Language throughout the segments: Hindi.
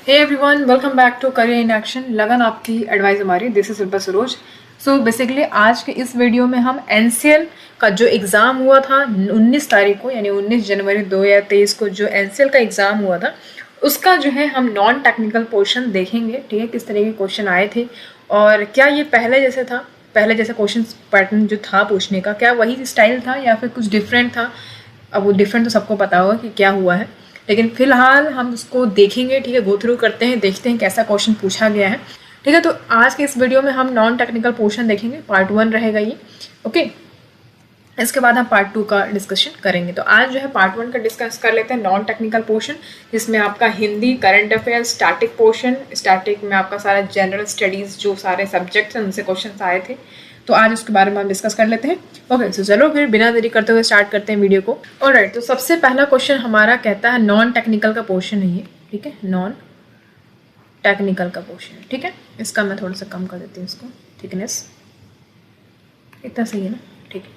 Hey everyone, welcome back to career in action. लगन आपकी एडवाइस हमारी, this is Shilpa Saroj. So basically आज के इस वीडियो में हम एनसीएल का जो एग्ज़ाम हुआ था 19 तारीख को, यानी 19 जनवरी 2023 को जो एनसीएल का एग्ज़ाम हुआ था, उसका जो है हम नॉन टेक्निकल पोर्शन देखेंगे। ठीक है, किस तरह के क्वेश्चन आए थे और क्या ये पहले जैसे था, पहले जैसा क्वेश्चन पैटर्न जो था पूछने का, क्या वही स्टाइल था या फिर कुछ डिफरेंट था। अब वो डिफरेंट तो सबको पता होगा कि क्या हुआ है, लेकिन फिलहाल हम उसको देखेंगे। ठीक है, गो थ्रू करते हैं, देखते हैं कैसा क्वेश्चन पूछा गया है। ठीक है, तो आज के इस वीडियो में हम नॉन टेक्निकल पोर्शन देखेंगे, पार्ट 1 रहेगा ये। ओके, इसके बाद हम पार्ट 2 का डिस्कशन करेंगे। तो आज जो है पार्ट 1 का डिस्कस कर लेते हैं, नॉन टेक्निकल पोर्शन, जिसमें आपका Hindi, current affair, static portion, static में आपका सारा जनरल स्टडीज़ जो सारे सब्जेक्ट्स हैं उनसे क्वेश्चन आए थे, तो आज उसके बारे में हम डिस्कस कर लेते हैं। ओके, सो चलो फिर बिना देरी करते हुए स्टार्ट करते हैं वीडियो को। ऑलराइट, तो सबसे पहला क्वेश्चन हमारा कहता है, नॉन टेक्निकल का पोर्शन है ये। ठीक है, नॉन टेक्निकल का पोर्शन है। ठीक है, इसका मैं थोड़ा सा कम कर देती हूँ, इसको थिकनेस इतना सही है ना। ठीक है,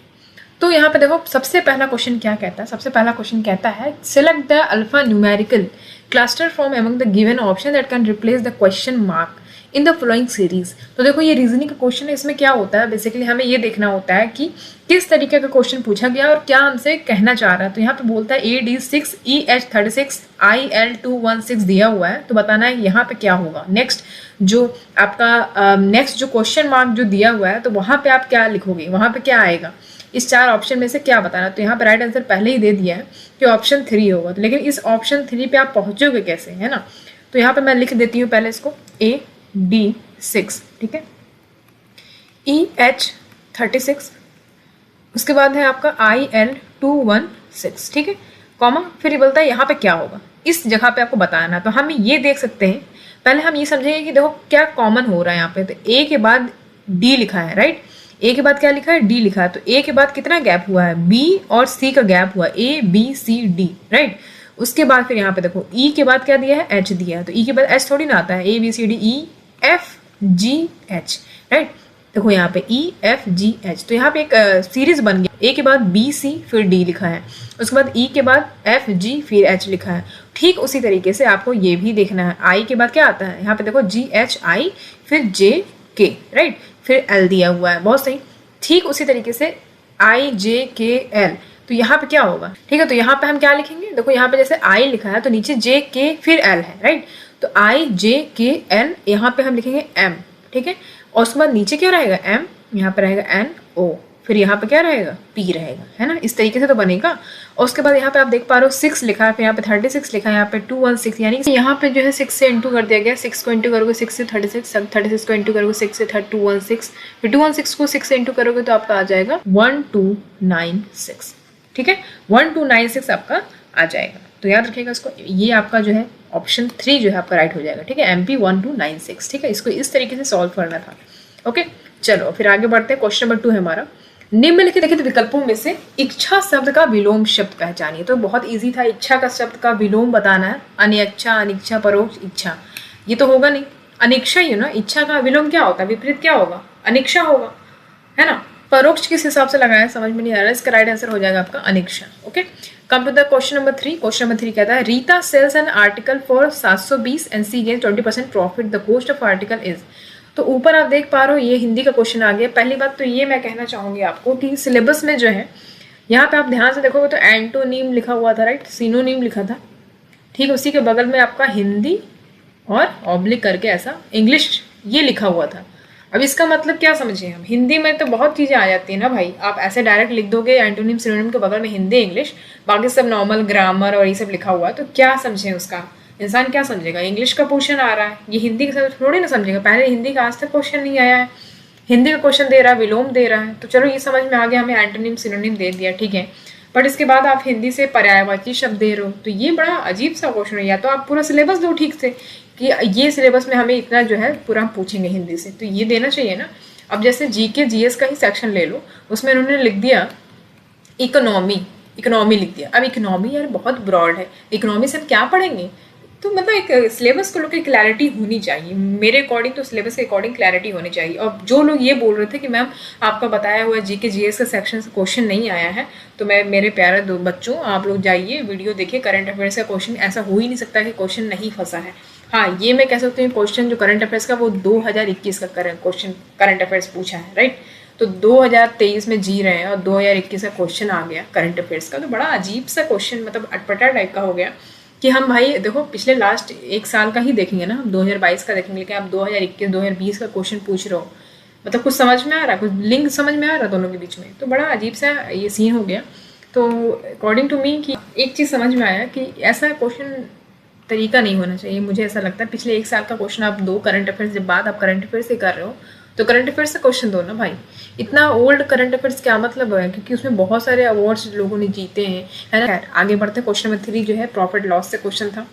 तो यहाँ पे देखो सबसे पहला क्वेश्चन क्या कहता है। सबसे पहला क्वेश्चन कहता है, select the alpha numerical cluster from among the given option that can replace the question mark in the following series. तो देखो ये रीजनिंग का क्वेश्चन है, इसमें क्या होता है, बेसिकली हमें ये देखना होता है कि किस तरीके का क्वेश्चन पूछा गया और क्या हमसे कहना चाह रहा है। तो यहाँ पे बोलता है AD6 EH36 IL216 दिया हुआ है, तो बताना है यहाँ पे क्या होगा। नेक्स्ट जो आपका नेक्स्ट जो क्वेश्चन मार्क जो दिया हुआ है, तो वहाँ पे आप क्या लिखोगे, वहाँ पे क्या आएगा, इस 4 ऑप्शन में से क्या बताना। तो यहाँ पे राइट आंसर पहले ही दे दिया है कि ऑप्शन 3 होगा, तो लेकिन इस ऑप्शन 3 पे आप पहुँचोगे कैसे, है ना। तो यहाँ पे मैं लिख देती हूँ पहले इसको AD6, ठीक है, EH36, उसके बाद है आपका IL216, ठीक है, कॉमा, फिर ये बोलता है यहाँ पे क्या होगा, इस जगह पे आपको बताना। तो हम ये देख सकते हैं, पहले हम ये समझेंगे कि देखो क्या कॉमन हो रहा है यहाँ पे। तो A के बाद D लिखा है, राइट, A के बाद क्या लिखा है, D लिखा है। तो A के बाद कितना गैप हुआ है, B और C का गैप हुआ, ABCD, राइट। उसके बाद फिर यहाँ पे देखो E के बाद क्या दिया है, H दिया है। तो E के बाद H थोड़ी ना आता है, ABCDEFGH, राइट। देखो यहाँ पे EFGH, तो यहाँ पे एक सीरीज बन गया। A के बाद BC फिर D लिखा है, उसके बाद E के बाद FG फिर H लिखा है। ठीक उसी तरीके से आपको ये भी देखना है, I के बाद क्या आता है, यहाँ पे देखो GHI फिर JK, राइट, फिर L दिया हुआ है, बहुत सही। ठीक उसी तरीके से IJKL, तो यहाँ पे क्या होगा, ठीक है। तो यहाँ पे हम क्या लिखेंगे, देखो यहाँ पे जैसे I लिखा है तो नीचे JK फिर L है, राइट। तो IJKL यहाँ पे हम लिखेंगे M, ठीक है, और उसके बाद नीचे क्या रहेगा, M, यहाँ पे रहेगा NO, फिर यहाँ पे क्या रहेगा, P रहेगा, है ना। इस तरीके से तो बनेगा। और उसके बाद यहाँ पे आप देख पा रहे हो 6 लिखा है, फिर यहाँ पे 36 लिखा है, यहाँ पे 216, यानी यहाँ पे जो है 6 से इंटू कर दिया गया। 6 को इंटू करोगे 6 से 36, 36 को इंटू करोगे 6 से 216, फिर 216 को 6 से इंटू करोगे तो आपका आ जाएगा 1296, ठीक है, 1296 आपका आ जाएगा। तो याद रखिएगा इसको, ये आपका जो है ऑप्शन 3 जो है आपका राइट हो जाएगा, ठीक है, MP 1296, ठीक है। इसको इस तरीके से सॉल्व करना था। ओके, चलो फिर आगे बढ़ते हैं। क्वेश्चन नंबर 2 है हमारा, निम्नलिखित विकल्पों में से इच्छा शब्द का विलोम शब्द पहचानिए। तो बहुत इजी था, इच्छा का शब्द का विलोम बताना है। अनिच्छा, अनिच्छा, परोक्ष, इच्छा, ये तो होगा नहीं। अनिच्छा ही ना, इच्छा का विलोम क्या होता है, विपरीत क्या होगा, अनिच्छा होगा, है ना। परोक्ष किस हिसाब से लगाया समझ में नहीं आ रहा, इसका राइट आंसर हो जाएगा आपका अनिच्छा। Okay, come to the question number 3। Question number 3 कहता है, Rita sells an article for 720 and she gains 20% profit, the cost of article is. तो ऊपर आप देख पा रहे हो ये हिंदी का क्वेश्चन आ गया। पहली बात तो ये मैं कहना चाहूंगी आपको कि सिलेबस में जो है यहाँ पे आप ध्यान से देखोगे तो एंटोनीम लिखा हुआ था, राइट, सिनोनीम लिखा था, ठीक, उसी के बगल में आपका हिंदी और ऑब्लिक करके ऐसा इंग्लिश ये लिखा हुआ था। अब इसका मतलब क्या समझे हम, हिंदी में तो बहुत चीज़ें आ जाती है ना भाई, आप ऐसे डायरेक्ट लिख दोगे एंटोनिम सिनोनिम के बगल में हिंदी इंग्लिश, बाकी सब नॉर्मल ग्रामर और ये सब लिखा हुआ है, तो क्या समझे उसका, इंसान क्या समझेगा। इंग्लिश का क्वेश्चन आ रहा है, ये हिंदी के साथ थोड़ी ना समझेगा। पहले हिंदी का आज तक क्वेश्चन नहीं आया है, हिंदी का क्वेश्चन दे रहा है, विलोम दे रहा है, तो चलो ये समझ में आ गया, हमें एंटोनिम सिनोनिम दे दिया, ठीक है। बट इसके बाद आप हिंदी से पर्यायवाची शब्द दे रहे हो, तो ये बड़ा अजीब सा क्वेश्चन है। या तो आप पूरा सिलेबस दो ठीक से कि ये सिलेबस में हमें इतना जो है पूरा पूछेंगे हिंदी से, तो ये देना चाहिए ना। अब जैसे GK GS का ही सेक्शन ले लो, उसमें उन्होंने लिख दिया इकोनॉमी, इकोनॉमी लिख दिया। अब इकोनॉमी यार बहुत ब्रॉड है, इकोनॉमी से हम क्या पढ़ेंगे, तो मतलब एक सिलेबस को लेकर क्लैरिटी होनी चाहिए, मेरे अकॉर्डिंग तो सिलेबस के अकॉर्डिंग क्लैरिटी होनी चाहिए। और जो लोग ये बोल रहे थे कि मैम आपका बताया हुआ जीके जीएस का सेक्शन से क्वेश्चन नहीं आया है, तो मैं मेरे प्यारे दो बच्चों आप लोग जाइए वीडियो देखिए, करंट अफेयर्स का क्वेश्चन ऐसा हो ही नहीं सकता कि क्वेश्चन नहीं फंसा है। हाँ ये मैं कह सकती हूँ क्वेश्चन जो करंट अफेयर्स का वो 2021 का क्वेश्चन करंट अफेयर्स पूछा है, राइट। तो 2023 में जी रहे हैं और 2021 का क्वेश्चन आ गया करंट अफेयर्स का, तो बड़ा अजीब सा क्वेश्चन, मतलब अटपटा टाइप का हो गया कि हम भाई देखो पिछले लास्ट एक साल का ही देखेंगे ना, हम 2022 का देखेंगे, लेकिन आप 2021 2020 का क्वेश्चन पूछ रहे हो, मतलब कुछ समझ में आ रहा, कुछ लिंक समझ में आ रहा दोनों के बीच में, तो बड़ा अजीब सा ये सीन हो गया। तो अकॉर्डिंग टू मी कि एक चीज़ समझ में आया कि ऐसा क्वेश्चन तरीका नहीं होना चाहिए, मुझे ऐसा लगता है। पिछले एक साल का क्वेश्चन आप दो करंट अफेयर्स, जब बात आप करंट अफेयर्स से कर रहे हो तो करंट अफेयर्स से क्वेश्चन दो ना भाई। इतना ओल्ड करंट अफेयर्स क्या मतलब है, क्योंकि उसमें बहुत सारे अवार्ड्स लोगों ने जीते हैं, है ना। आगे बढ़ते क्वेश्चन नंबर 3 जो है प्रॉफिट लॉस से क्वेश्चन था।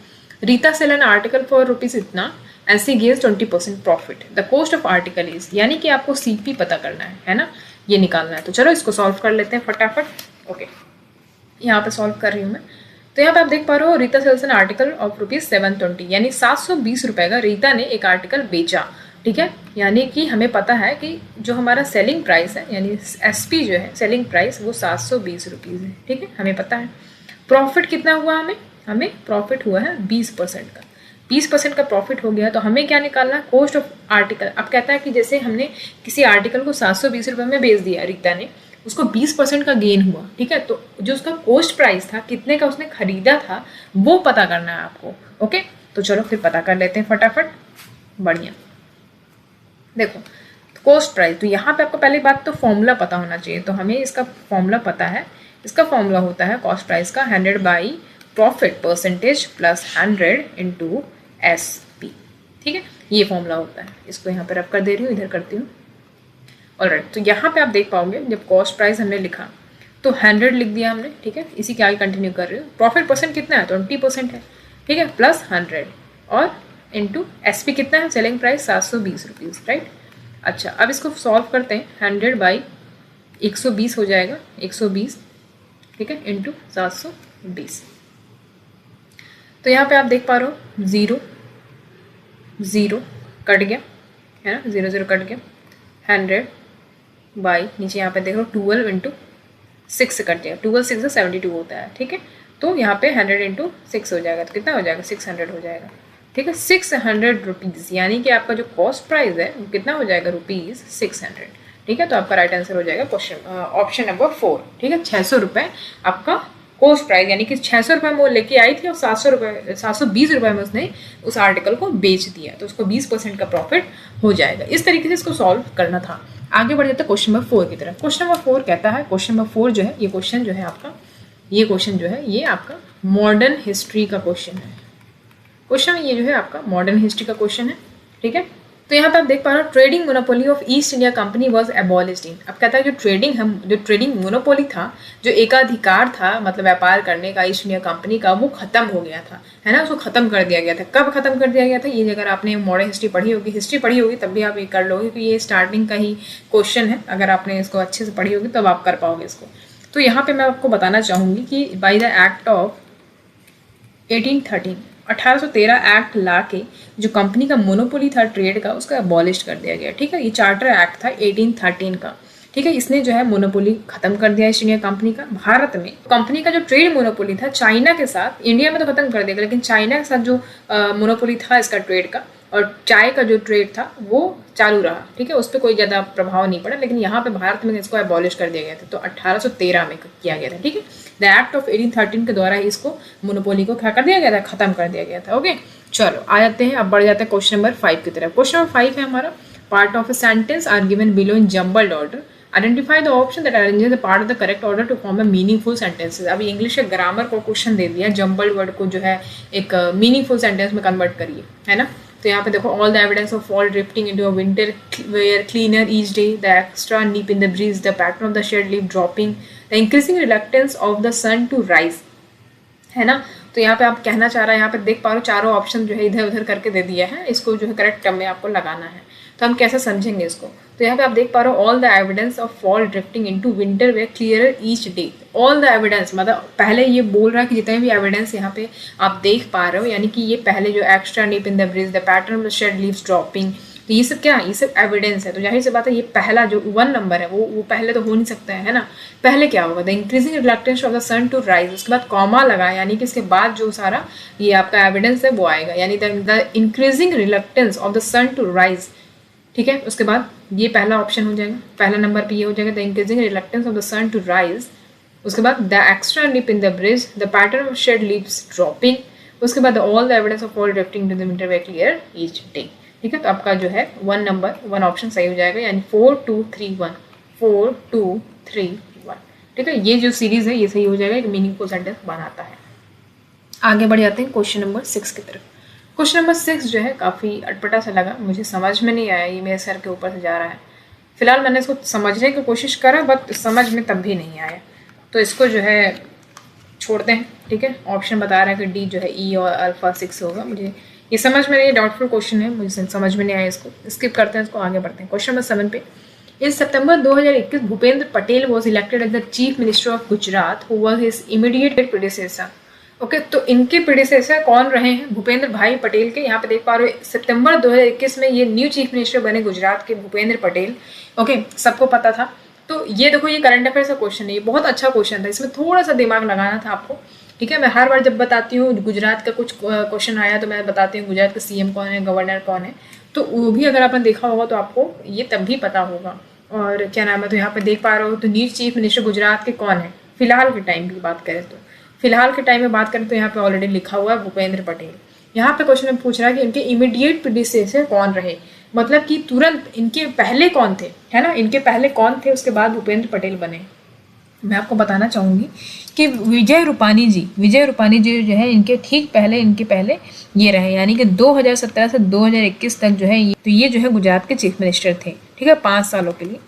Rita sell an article for rupees इतना and she gains 20% profit, the cost of article is, यानी कि आपको सीपी पता करना है ना, ये निकालना है। तो चलो इसको सॉल्व कर लेते हैं फटाफट। ओके यहाँ पे सॉल्व कर रही हूँ मैं। तो यहाँ पे आप देख पा रहे हो Rita sells an article of ₹720, यानी 720 रुपए का रीता ने एक आर्टिकल बेचा, ठीक है। यानी कि हमें पता है कि जो हमारा सेलिंग प्राइस है, यानी एसपी जो है सेलिंग प्राइस, वो 720 रुपीज़ है, ठीक है, हमें पता है। प्रॉफिट कितना हुआ, हमें प्रॉफिट हुआ है 20% का, 20% का प्रॉफिट हो गया। तो हमें क्या निकालना है, कॉस्ट ऑफ आर्टिकल। अब कहता है कि जैसे हमने किसी आर्टिकल को 720 रुपये में बेच दिया रीता ने, उसको 20% का गेन हुआ, ठीक है। तो जो उसका कॉस्ट प्राइस था, कितने का उसने खरीदा था, वो पता करना है आपको। ओके तो चलो फिर पता कर लेते हैं फटाफट। बढ़िया, देखो कॉस्ट प्राइस, तो यहाँ पे आपको पहली बात तो फॉर्मूला पता होना चाहिए, तो हमें इसका फॉर्मूला पता है। इसका फॉर्मूला होता है कॉस्ट प्राइस का 100 by profit percentage plus 100 into SP, ठीक है, ये फॉर्मूला होता है। इसको यहाँ पर रब कर दे रही हूँ, इधर करती हूँ। ऑलराइट, तो यहाँ पे आप देख पाओगे जब कॉस्ट प्राइस हमने लिखा तो 100 लिख दिया हमने, ठीक है। इसी के आगे कंटिन्यू कर रही हूँ। प्रॉफिट परसेंट कितना है, 20% है, ठीक है, प्लस 100 और इंटू एसपी कितना है, सेलिंग प्राइस 720 रुपीज़, राइट। अच्छा अब इसको सॉल्व करते हैं। 100 बाई 120 हो जाएगा, 120, ठीक है, इंटू 720। तो यहाँ पे आप देख पा रहे हो 0 0 कट गया, है ना, 0 0 कट गया। 100 बाई नीचे यहाँ पे देख लो 12 इंटू 6 से कट जाएगा, 12 6 से 72 होता है, ठीक है। तो यहाँ पे 100 इंटू 6 हो जाएगा, तो कितना हो जाएगा, 600 हो जाएगा, ठीक है। 600 रुपीज़, यानी कि आपका जो कॉस्ट प्राइस है वो कितना हो जाएगा, ₹600, ठीक है। तो आपका राइट आंसर हो जाएगा क्वेश्चन ऑप्शन नंबर 4, ठीक है। 600 रुपये आपका कॉस्ट प्राइस, यानी कि 600 रुपये में वो लेके आई थी और 720 रुपये में उसने उस आर्टिकल को बेच दिया, तो उसको 20% का प्रॉफिट हो जाएगा। इस तरीके से इसको सॉल्व करना था। आगे बढ़ जाते हैं क्वेश्चन नंबर 4 की तरफ। क्वेश्चन नंबर 4 कहता है, क्वेश्चन नंबर 4 जो है ये क्वेश्चन जो है आपका, ये क्वेश्चन जो है ये आपका मॉडर्न हिस्ट्री का क्वेश्चन है। क्वेश्चन ये जो है आपका मॉडर्न हिस्ट्री का क्वेश्चन है, ठीक है। तो यहाँ पे आप देख पा रहे हो trading monopoly of East India Company was abolished in. अब कहता है जो ट्रेडिंग मोनोपोली था, जो एकाधिकार था मतलब व्यापार करने का ईस्ट इंडिया कंपनी का, वो खत्म हो गया था, है ना, उसको खत्म कर दिया गया था। कब खत्म कर दिया गया था, ये अगर आपने मॉडर्न हिस्ट्री पढ़ी होगी तब भी आप ये कर लोगे, क्योंकि ये स्टार्टिंग का ही क्वेश्चन है। अगर आपने इसको अच्छे से पढ़ी होगी तब आप कर पाओगे इसको। तो यहाँ पे मैं आपको बताना चाहूँगी कि by the act of 1813 act ला के जो कंपनी का मोनोपोली था ट्रेड का, उसका अबॉलिश कर दिया गया, ठीक है। ये चार्टर एक्ट था 1813 का, ठीक है। इसने जो है मोनोपोली खत्म कर दिया ईस्ट इंडिया कंपनी का। भारत में कंपनी का जो ट्रेड मोनोपोली था चाइना के साथ, इंडिया में तो खत्म कर दिया, लेकिन चाइना के साथ जो मोनोपोली था इसका ट्रेड का, और चाय का जो ट्रेड था वो चालू रहा, ठीक है, उस पर कोई ज़्यादा प्रभाव नहीं पड़ा। लेकिन यहाँ पे भारत में इसको एबॉलिश कर दिया गया था, तो 1813 में किया गया था, ठीक है। द एक्ट ऑफ 1813 के द्वारा इसको मोनोपोली को क्या कर दिया गया था, खत्म कर दिया गया था। ओके चलो आ जाते हैं, अब बढ़ जाते हैं क्वेश्चन नंबर 5 की तरफ। क्वेश्चन नंबर 5 है हमारा, part of a sentence are given below in jumbled order, identify the option that arranges the part of the correct order to form a meaningful sentences. अभी इंग्लिश के ग्रामर को क्वेश्चन दे दिया, जम्बल्ड वर्ड को जो है एक मीनिंगफुल सेंटेंस में कन्वर्ट करिए, है ना। तो यहाँ पे देखो, all the evidence of fall drifting into a winter where cleaner each day, the extra nip in the breeze, the pattern of the shed leaf dropping, the increasing reluctance of the sun to rise, है ना। तो यहाँ पे आप कहना चाह रहा है, यहाँ पे देख पा रहे हो चारों ऑप्शन जो है इधर उधर करके दे दिया है, इसको जो है करेक्ट टर्म में आपको लगाना है। तो हम कैसे समझेंगे इसको? तो यहाँ पे आप देख पा रहे हो all the evidence of fall drifting into winter were clear each day. All the evidence मतलब पहले ये बोल रहा है कि जितने भी एविडेंस यहाँ पे आप देख पा रहे हो, यानी कि ये पहले जो extra nip in the bridge, the pattern of shed leaves dropping, तो ये सब क्या है? ये सब एविडेंस है। तो जाहिर सी बात है ये पहला जो 1 नंबर है वो पहले तो हो नहीं सकता है ना। पहले क्या होगा? The increasing reluctance of the sun to rise, उसके बाद कॉमा लगा, यानी कि इसके बाद जो सारा ये आपका एविडेंस है वो आएगा, यानी the increasing reluctance of the sun to rise. ठीक है, उसके बाद ये पहला ऑप्शन हो जाएगा, पहला नंबर पे ये हो जाएगा the increasing reluctance of the sun to rise. उसके बाद the extra nip in the bridge, the pattern of shed leaves dropping. उसके बाद all the evidence of fall drifting to the winter were clear each day. ठीक है, तो आपका जो है 1 नंबर 1 ऑप्शन सही हो जाएगा, यानी 4 2 3 1 4 2 3 1। ठीक है, ये जो सीरीज है ये सही हो जाएगा, एक मीनिंगफुल सेंटेंस बनाता है। आगे बढ़ जाते हैं क्वेश्चन नंबर 6 की तरफ। क्वेश्चन नंबर 6 जो है काफ़ी अटपटा सा लगा, मुझे समझ में नहीं आया, ये मेरे सर के ऊपर से जा रहा है। फिलहाल मैंने इसको समझने की कोशिश करा बट समझ में तब भी नहीं आया, तो इसको जो है छोड़ते हैं। ठीक है, ऑप्शन बता रहा है कि डी जो है ई और अल्फा 6 होगा। मुझे ये समझ में नहीं, डाउटफुल क्वेश्चन है, मुझे समझ में नहीं आया, इसको स्किप करते हैं, इसको आगे बढ़ते हैं। क्वेश्चन नंबर 7 पे, in September 2021 Bhupendra Patel was elected as the chief minister of Gujarat who was his immediate predecessor. Okay, तो इनके प्रेडिसेसर कौन रहे हैं? भूपेंद्र भाई पटेल के। यहाँ पे देख पा रहे हो सितंबर 2021 में ये न्यू चीफ मिनिस्टर बने गुजरात के, भूपेंद्र पटेल। ओके, सबको पता था। तो ये देखो, ये करंट अफेयर्स का क्वेश्चन है, ये बहुत अच्छा क्वेश्चन था, इसमें थोड़ा सा दिमाग लगाना था आपको। ठीक है, मैं हर बार जब बताती हूँ गुजरात का कुछ क्वेश्चन आया तो मैं बताती हूँ गुजरात का सीएम कौन है, गवर्नर कौन है, तो वो भी अगर आपने देखा होगा तो आपको ये तब भी पता होगा। और क्या नाम है, तो यहाँ पे देख पा रहे हो, तो न्यू चीफ मिनिस्टर गुजरात के कौन है फिलहाल के टाइम की बात करें तो, फिलहाल के टाइम में बात करें तो यहाँ पे ऑलरेडी लिखा हुआ है भूपेंद्र पटेल। यहाँ पे क्वेश्चन में पूछ रहा है कि इनके इमीडिएट प्रेडिसेसर कौन रहे, मतलब कि तुरंत इनके पहले कौन थे, है ना, इनके पहले कौन थे, उसके बाद भूपेंद्र पटेल बने। मैं आपको बताना चाहूँगी कि विजय रूपानी जी जो है इनके ठीक पहले, इनके पहले ये रहे, यानी कि 2017 से 2021 तक जो है तो ये जो है गुजरात के चीफ मिनिस्टर थे। ठीक है, 5 सालों के लिए,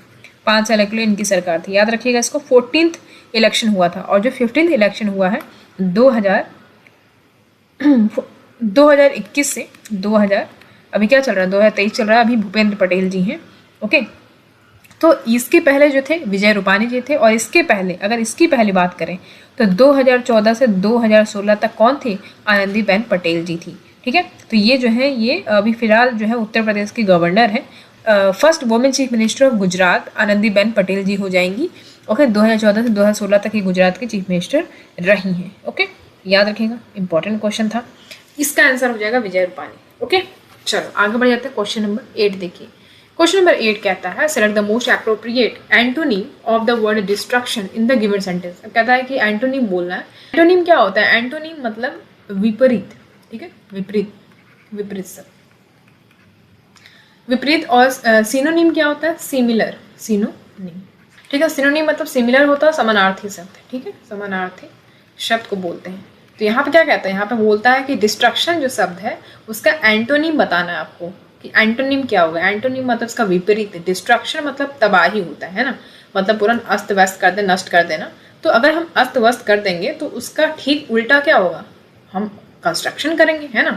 5 साल के लिए इनकी सरकार थी। याद रखिएगा इसको। 14th इलेक्शन हुआ था और जो 15th इलेक्शन हुआ है 2021 से 2000 अभी क्या चल रहा है, 2023 चल रहा है, अभी भूपेंद्र पटेल जी हैं। ओके, तो इसके पहले जो थे विजय रूपानी जी थे, और इसके पहले अगर इसकी पहली बात करें तो 2014 से 2016 तक कौन थी? आनंदीबेन पटेल जी थी। ठीक है, तो ये जो है ये अभी फिलहाल जो है उत्तर प्रदेश की गवर्नर है। First women chief minister of Gujarat Anandiben Patel ji हो जाएंगी। ओके, 2014 से 2016 तक ये गुजरात की चीफ मिनिस्टर रही हैं। ओके, याद रखिएगा, इंपॉर्टेंट क्वेश्चन था। इसका आंसर हो जाएगा विजय रूपानी। ओके, चलो आगे बढ़ जाते हैं। क्वेश्चन नंबर 8 देखिए। क्वेश्चन नंबर 8 कहता है select the most appropriate antonym of the word destruction in the given sentence. कहता है कि एंटोनिम बोलना है। एंटोनिम क्या होता है? एंटोनिम मतलब विपरीत। ठीक है, विपरीत, विपरीत सब विपरीत। और सिनोनिम क्या होता है? Similar, synonym. ठीक है, सिनोनिम मतलब सिमिलर होता है, समानार्थी शब्द। ठीक है, समानार्थी शब्द को बोलते हैं। तो यहाँ पे क्या कहता है? यहाँ पे बोलता है कि डिस्ट्रक्शन जो शब्द है उसका एंटोनिम बताना है आपको कि एंटोनिम क्या होगा। एंटोनिम मतलब उसका विपरीत है। डिस्ट्रक्शन मतलब तबाही होता है ना, मतलब पूरा अस्त व्यस्त कर दे, नष्ट कर देना। तो अगर हम अस्त व्यस्त कर देंगे तो उसका ठीक उल्टा क्या होगा? हम कंस्ट्रक्शन करेंगे, है ना,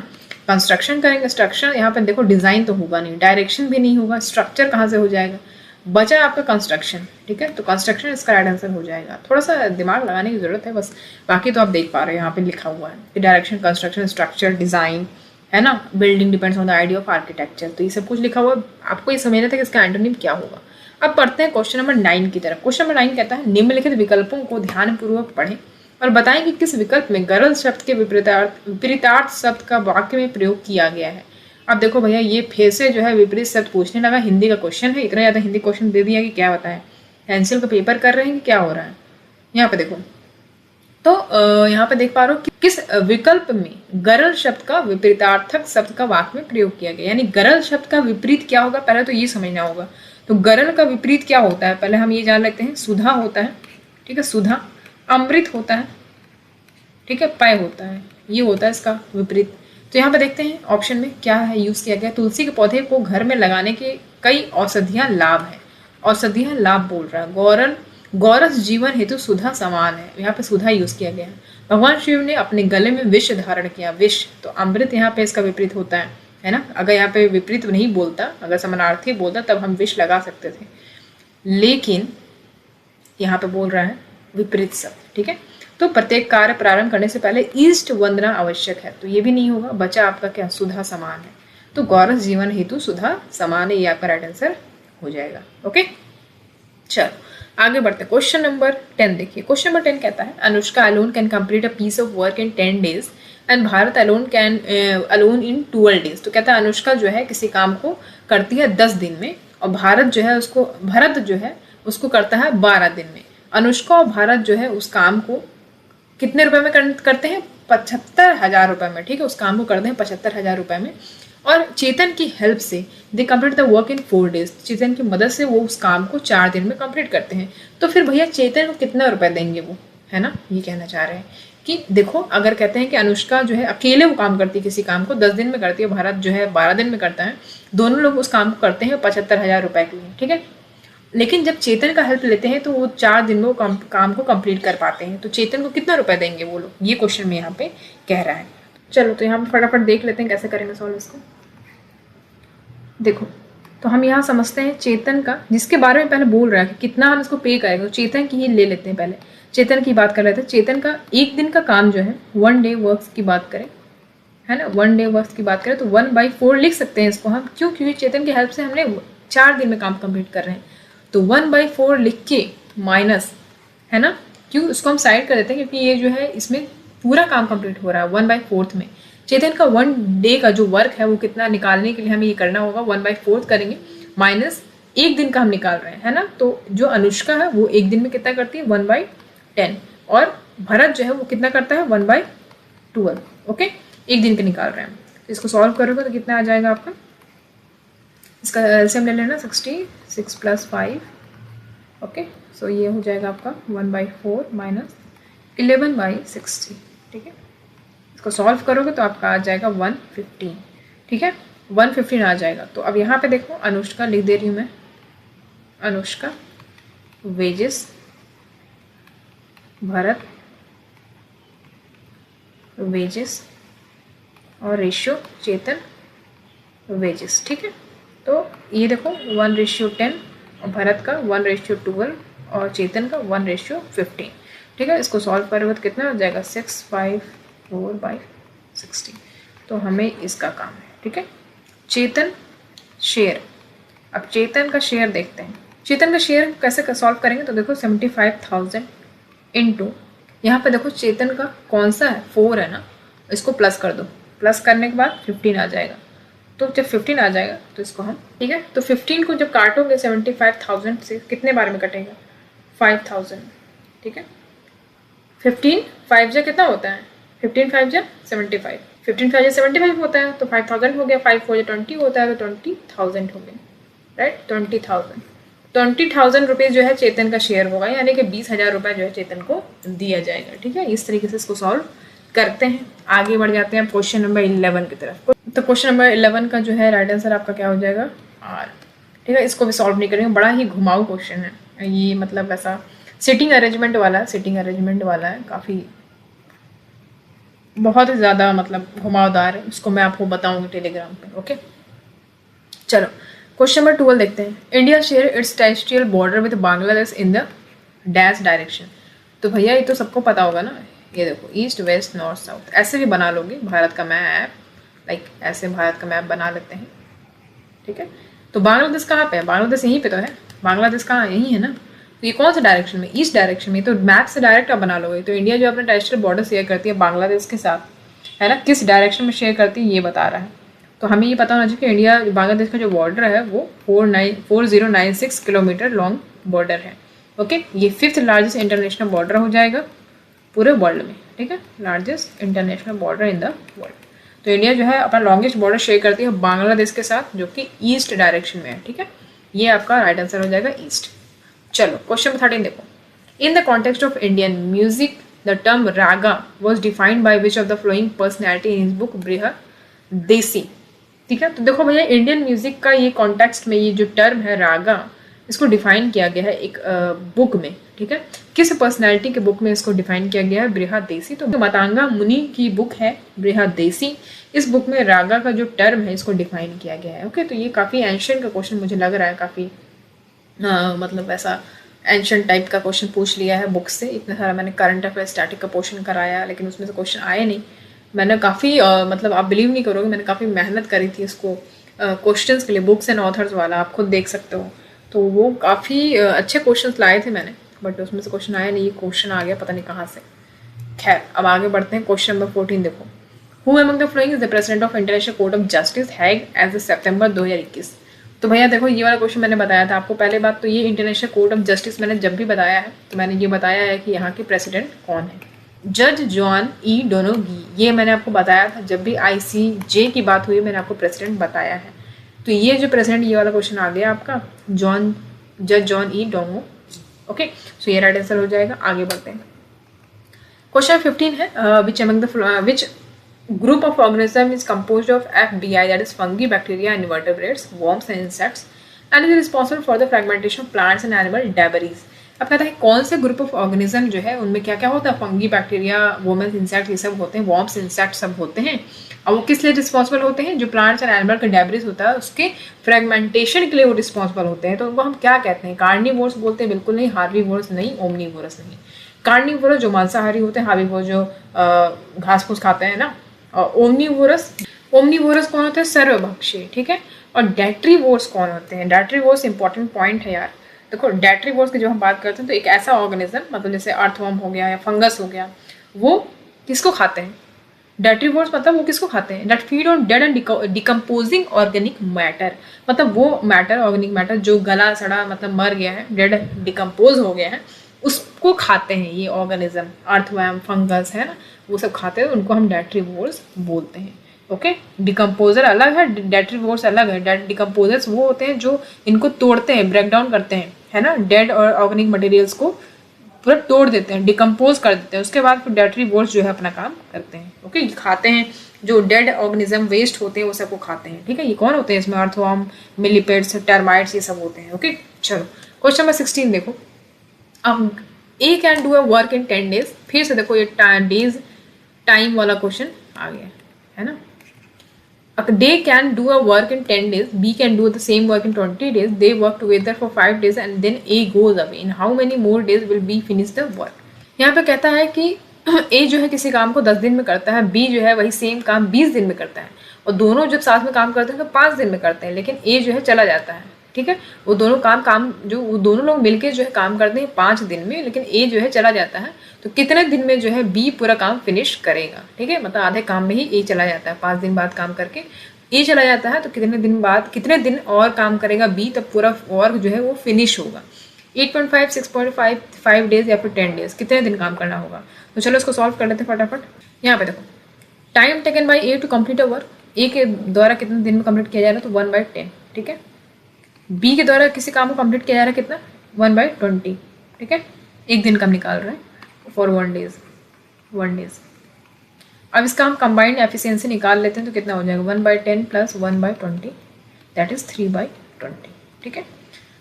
कंस्ट्रक्शन करेंगे। स्ट्रक्चर यहाँ पे देखो, डिजाइन तो होगा नहीं, डायरेक्शन भी नहीं होगा, स्ट्रक्चर कहाँ से हो जाएगा? बचा आपका कंस्ट्रक्शन। ठीक है, तो कंस्ट्रक्शन इसका राइट आंसर हो जाएगा। थोड़ा सा दिमाग लगाने की जरूरत है बस, बाकी तो आप देख पा रहे हैं यहाँ पे लिखा हुआ है कि डायरेक्शन, कंस्ट्रक्शन, स्ट्रक्चर, डिजाइन, है ना, building depends on the idea of architecture. तो ये सब कुछ लिखा हुआ है, आपको ये समझना था कि इसका एंटोनिम क्या होगा। अब पढ़ते हैं क्वेश्चन नंबर 9 की तरफ। क्वेश्चन नंबर 9 कहता है निम्नलिखित विकल्पों को ध्यानपूर्वक पढ़ें और बताएं कि किस विकल्प में गरल शब्द के विपरीतार्थ शब्द का वाक्य में प्रयोग किया गया है। अब देखो भैया, ये फिर से जो है विपरीत शब्द पूछने लगा। हिंदी का क्वेश्चन है, इतना ज़्यादा हिंदी क्वेश्चन दे दिया कि क्या बताएं, पेंसिल का पेपर कर रहे हैं कि क्या हो रहा है। यहाँ पे देखो, तो यहाँ पे देख पा रहे हो कि किस विकल्प में गरल शब्द का विपरीतार्थक शब्द का वाक्य में प्रयोग किया गया। यानी गरल शब्द का विपरीत क्या होगा, पहले तो ये समझना होगा। तो गरल का विपरीत क्या होता है, पहले हम ये जान लेते हैं। सुधा होता है, ठीक है, सुधा। अमृत होता है, ठीक है, पय होता है, ये होता है इसका विपरीत। तो यहाँ पे देखते हैं ऑप्शन में क्या है यूज किया गया। तुलसी के पौधे को घर में लगाने के कई औषधियां लाभ है। औषधियां लाभ बोल रहा है। गौरस जीवन हेतु सुधा समान है, यहाँ पे सुधा यूज किया गया है। भगवान शिव ने अपने गले में विष धारण किया, विष। तो अमृत यहाँ पे इसका विपरीत होता है ना। अगर यहाँ पे विपरीत नहीं बोलता, अगर समानार्थी बोलता तब हम विश लगा सकते थे, लेकिन यहाँ पे बोल रहा है विपरीत शब्द, ठीक है। तो प्रत्येक कार्य प्रारंभ करने से पहले ईस्ट वंदना आवश्यक है, तो ये भी नहीं होगा। बचा आपका क्या, सुधा समान है, तो गौरव जीवन हेतु सुधा समान है, ये आपका राइट आंसर हो जाएगा। ओके, चलो आगे बढ़ते। क्वेश्चन नंबर 10 देखिए। क्वेश्चन नंबर 10 कहता है Anushka alone can complete a piece of work in 10 days and Bharat alone can alone in 12 days। तो कहता है अनुष्का जो है किसी काम को करती है 10 दिन में, और भारत जो है उसको करता है 12 दिन में। अनुष्का और भारत जो है उस काम को कितने रुपए में करते हैं, 75,000 रुपए में, ठीक है। उस काम को करते हैं 75,000 रुपए में, और चेतन की हेल्प से they complete the work in 4 days। चेतन की मदद से वो उस काम को 4 दिन में कंप्लीट करते हैं। तो फिर भैया चेतन को कितना रुपए देंगे वो, है ना, ये कहना चाह रहे हैं कि देखो, अगर कहते हैं कि अनुष्का जो है अकेले वो काम करती है, किसी काम को 10 दिन में करती है, भारत जो है 12 दिन में करता है, दोनों लोग उस काम को करते हैं 75,000 रुपए के लिए, ठीक है। लेकिन जब चेतन का हेल्प लेते हैं तो वो 4 दिन में वो काम को कंप्लीट कर पाते हैं। तो चेतन को कितना रुपए देंगे वो लोग, ये क्वेश्चन में यहाँ पे कह रहा है। चलो तो यहाँ पे फटाफट देख लेते हैं कैसे करेंगे सॉल्व इसको। देखो, तो हम यहाँ समझते हैं चेतन का, जिसके बारे में पहले बोल रहा है कि कितना हम इसको पे करेंगे, तो चेतन की ही ले लेते हैं। पहले चेतन की बात कर रहे थे। चेतन का एक दिन का काम जो है 1 day वर्क्स की बात करें, है ना, 1 day वर्क्स की बात करें तो 1/4 लिख सकते हैं इसको हम, क्यों, क्योंकि चेतन की हेल्प से हमने 4 दिन में काम कंप्लीट कर रहे हैं। तो 1/4 लिख के माइनस, है ना, क्यों, उसको हम साइड कर देते हैं क्योंकि ये जो है इसमें पूरा काम कंप्लीट हो रहा है 1/4 में। चेतन का 1 day का जो वर्क है वो कितना निकालने के लिए हमें ये करना होगा, 1/4 करेंगे माइनस एक दिन का हम निकाल रहे हैं, है ना। तो जो अनुष्का है वो एक दिन में कितना करती है, 1/10, और भरत जो है वो कितना करता है, 1/12। ओके, एक दिन का निकाल रहे हैं। तो इसको सॉल्व करोगे तो कितना आ जाएगा आपका, इसका एलसीएम ले लेना 66 + 5। ओके, सो ये हो जाएगा आपका 1/4 माइनस 11/60, ठीक है। इसको सॉल्व करोगे तो आपका आ जाएगा 115, ठीक है, 115 आ जाएगा। तो अब यहाँ पे देखो, अनुष्का लिख दे रही हूँ मैं, अनुष्का वेजेस, भरत वेजेस, और रेशियो चेतन वेजेस, ठीक है। तो ये देखो 1:10, और भरत का 1:12, और चेतन का 1:15, ठीक है। इसको सॉल्व करोगे तो कितना हो जाएगा, 654/60। तो हमें इसका काम है, ठीक है। चेतन शेयर, अब चेतन का शेयर देखते हैं। चेतन का शेयर कैसे सॉल्व करेंगे, तो देखो 75,000 इंटू, यहाँ पे देखो चेतन का कौन सा है, 4 है ना, इसको प्लस कर दो, प्लस करने के बाद 15 आ जाएगा। तो जब 15 आ जाएगा तो इसको हम, ठीक है, तो 15 को जब काटोगे 75,000 से कितने बार में कटेगा, 5,000, ठीक है। 15 5 जा कितना होता है, 15 5 जा 75, 15 5 जा 75 होता है, तो 5,000 हो गया, 5 4 जा 20 होता है, तो 20,000 हो गया, राइट। 20,000 रुपये जो है चेतन का शेयर होगा, यानी कि 20,000 रुपये जो है चेतन को दिया जाएगा, ठीक है। इस तरीके से इसको सॉल्व करते हैं। आगे बढ़ जाते हैं क्वेश्चन नंबर 11 की तरफ। तो क्वेश्चन नंबर 11 का जो है राइट आंसर आपका क्या हो जाएगा, R, ठीक है। इसको भी सॉल्व नहीं करेंगे, बड़ा ही घुमाऊ क्वेश्चन है ये, मतलब ऐसा सिटिंग अरेंजमेंट वाला है, काफ़ी बहुत ही ज़्यादा मतलब घुमावदार है। उसको मैं आपको बताऊंगी टेलीग्राम पे, ओके। चलो क्वेश्चन नंबर 12 देखते हैं। India share its territorial border with Bangladesh in the dash direction. तो भैया ये तो सबको पता होगा ना, ये देखो ईस्ट वेस्ट नॉर्थ साउथ, ऐसे भी बना लोगे भारत का मैप, लाइक ऐसे भारत का मैप बना लेते हैं, ठीक है। तो बांग्लादेश कहाँ पे है, बांग्लादेश यहीं पे तो है, बांग्लादेश कहाँ, यहीं है ना। तो ये कौन सा डायरेक्शन में, ईस्ट डायरेक्शन में, तो मैप से डायरेक्ट आप बना लोगे। तो इंडिया जो अपना टेरिटोरियल बॉर्डर शेयर करती है बांग्लादेश के साथ, है ना, किस डायरेक्शन में शेयर करती है ये बता रहा है। तो हमें ये पता होना चाहिए कि इंडिया बांग्लादेश का जो बॉर्डर है वो 4096 किलोमीटर लॉन्ग बॉर्डर है, ओके। ये 5th लार्जेस्ट इंटरनेशनल बॉर्डर हो जाएगा पूरे वर्ल्ड में, ठीक है, largest international border in the world. तो इंडिया जो है अपना लॉन्गेस्ट बॉर्डर शेयर करती है बांग्लादेश के साथ, जो कि ईस्ट डायरेक्शन में है, ठीक है। ये आपका राइट आंसर हो जाएगा ईस्ट। चलो क्वेश्चन 13 देखो। In the context of Indian music the term raga was defined by which of the flowing personality in his book Brihaddesi, ठीक है। तो देखो भैया इंडियन म्यूजिक का ये कॉन्टेक्स्ट में ये जो टर्म है रागा, इसको डिफाइन किया गया है एक बुक में, ठीक है। किस पर्सनैलिटी के बुक में इसको डिफाइन किया गया है? बृहदेसी। तो मतंगा मुनि की बुक है बृहदेसी। इस बुक में रागा का जो टर्म है इसको डिफाइन किया गया है। ओके, तो ये काफ़ी एंशियंट का क्वेश्चन मुझे लग रहा है, काफ़ी मतलब ऐसा एंशियंट टाइप का क्वेश्चन पूछ लिया है बुक से। इतना सारा मैंने करंट अफेयर स्टैटिक का पोर्शन कराया, लेकिन उसमें से क्वेश्चन आए नहीं। मैंने काफ़ी मतलब आप बिलीव नहीं करोगे, मैंने काफ़ी मेहनत करी थी इसको क्वेश्चंस के लिए, बुक्स एंड ऑथर्स वाला, आप खुद देख सकते हो। तो वो काफ़ी अच्छे क्वेश्चंस लाए थे मैंने, बट उसमें से क्वेश्चन आया नहीं। ये क्वेश्चन आ गया पता नहीं कहाँ से। खैर, अब आगे बढ़ते हैं। क्वेश्चन नंबर 14 देखो, who among the following is the president of International Court of Justice Hague as September 2021। तो भैया देखो, ये वाला क्वेश्चन मैंने बताया था आपको। पहले बात तो ये इंटरनेशनल कोर्ट ऑफ जस्टिस मैंने जब भी बताया है तो मैंने ये बताया है कि यहाँ के प्रेसिडेंट कौन है। जज जॉन ई डोनोगी, ये मैंने आपको बताया था जब भी ICJ की बात हुई, मैंने आपको प्रेसिडेंट बताया है। तो ये जो प्रेसिडेंट, ये वाला क्वेश्चन आ गया आपका, जज जॉन ई डोनो। ओके, सो ये राइट आंसर हो जाएगा। आगे बढ़ते हैं। क्वेश्चन 15 है, विच group of organism is composed of FBI, that is fungi, bacteria, invertebrates, worms and insects, and is responsible for the fragmentation of plants and animal debris। अब कहता है कौन से ग्रुप ऑफ ऑर्गेनिज्म जो है उनमें क्या क्या होता है? फंगी, बैक्टीरिया, वोमेंस, इंसेक्ट, ये सब होते हैं, वॉर्म्स, इंसेक्ट सब होते हैं। और वो किस लिए रिस्पॉन्सिबल होते हैं? जो प्लांट्स एंड एनिमल का डेब्रिस होता है उसके फ्रेगमेंटेशन के लिए वो रिस्पॉन्सिबल होते हैं। तो उनको हम क्या कहते हैं? कार्निवोर्स बोलते हैं? बिल्कुल नहीं। हार्बीवोर्स नहीं, ओमनीवोरस नहीं। कार्निवोरस जो मांसाहारी होते हैं, हार्बीवोरस जो घास फूस खाते हैं ना। और ओमनीवोरस कौन होता है? सर्वभक्षी, ठीक है। और डेट्रीवोर्स कौन होते हैं? डेट्रीवोर्स इंपॉर्टेंट पॉइंट है यार। देखो, डेट्रीवोर्स की जब हम बात करते हैं तो एक ऐसा ऑर्गेनिज्म, मतलब जैसे अर्थवर्म हो गया या फंगस हो गया, वो किसको खाते हैं? डेट्रीवोर्स मतलब वो किसको खाते हैं? That feed on dead and decomposing organic matter, मतलब वो मैटर, ऑर्गेनिक मैटर जो गला सड़ा मतलब मर गया है, डेड डिकम्पोज हो गया है, उसको खाते हैं ये ऑर्गेनिज्म। अर्थवर्म, फंगस है ना, वो सब खाते हैं, उनको हम डेट्रीवोर्स बोलते हैं। ओके, डिकम्पोजर अलग है, डेट्रीवोर्स अलग है। डिकम्पोजर्स वो होते हैं जो इनको तोड़ते हैं, ब्रेक डाउन करते हैं, है ना, डेड और ऑर्गेनिक मटेरियल्स को पूरा तोड़ देते हैं, डिकम्पोज कर देते हैं। उसके बाद फिर डेट्रीवोर्स जो है अपना काम करते हैं। ओके, खाते हैं जो डेड ऑर्गेनिज्म वेस्ट होते हैं वो सबको खाते हैं। ठीक है, ये कौन होते हैं इसमें? अर्थवर्म, मिलीपेड्स, टर्माइट्स, ये सब होते हैं। ओके, चलो क्वेश्चन नंबर 16 देखो, अब A can do a work in 10 days। फिर से देखो ये डेज टाइम वाला क्वेश्चन आ गया है ना। A day can do a work in 10 days, B can do the same work in 20 days, they work together for 5 days and then A goes away, in how many more days will B finish the work। यहाँ पे कहता है कि A जो है किसी काम को 10 दिन में करता है, B जो है वही सेम काम 20 दिन में करता है, और दोनों जब साथ में काम करते हैं तो 5 दिन में करते हैं, लेकिन A जो है चला जाता है। ठीक है, वो दोनों वो दोनों लोग मिलके जो है काम करते हैं 5 दिन में, लेकिन A जो है चला जाता है, तो कितने दिन में जो है B पूरा काम फिनिश करेगा? ठीक है, मतलब आधे काम में ही A चला जाता है, 5 दिन बाद काम करके A चला जाता है, तो कितने दिन बाद, कितने दिन और काम करेगा B, तब पूरा वर्क जो है वो फिनिश होगा। 8.5, 6.5, 5 डेज या फिर 10 डेज, कितने दिन काम करना होगा? तो चलो इसको सॉल्व कर लेते हैं फटाफट। यहाँ पे देखो, time taken by A to complete a work, A के द्वारा कितने दिन में कंप्लीट किया जा रहा है? तो 1/10। ठीक है, B के द्वारा किसी काम को कंप्लीट किया जा रहा है कितना? 1/20। ठीक है, एक दिन का निकाल रहे हैं फॉर 1 डेज। अब इसका हम कंबाइंड एफिशिएंसी निकाल लेते हैं तो कितना हो जाएगा? 1/10 प्लस 1/20, दैट इज 3/20। ठीक है,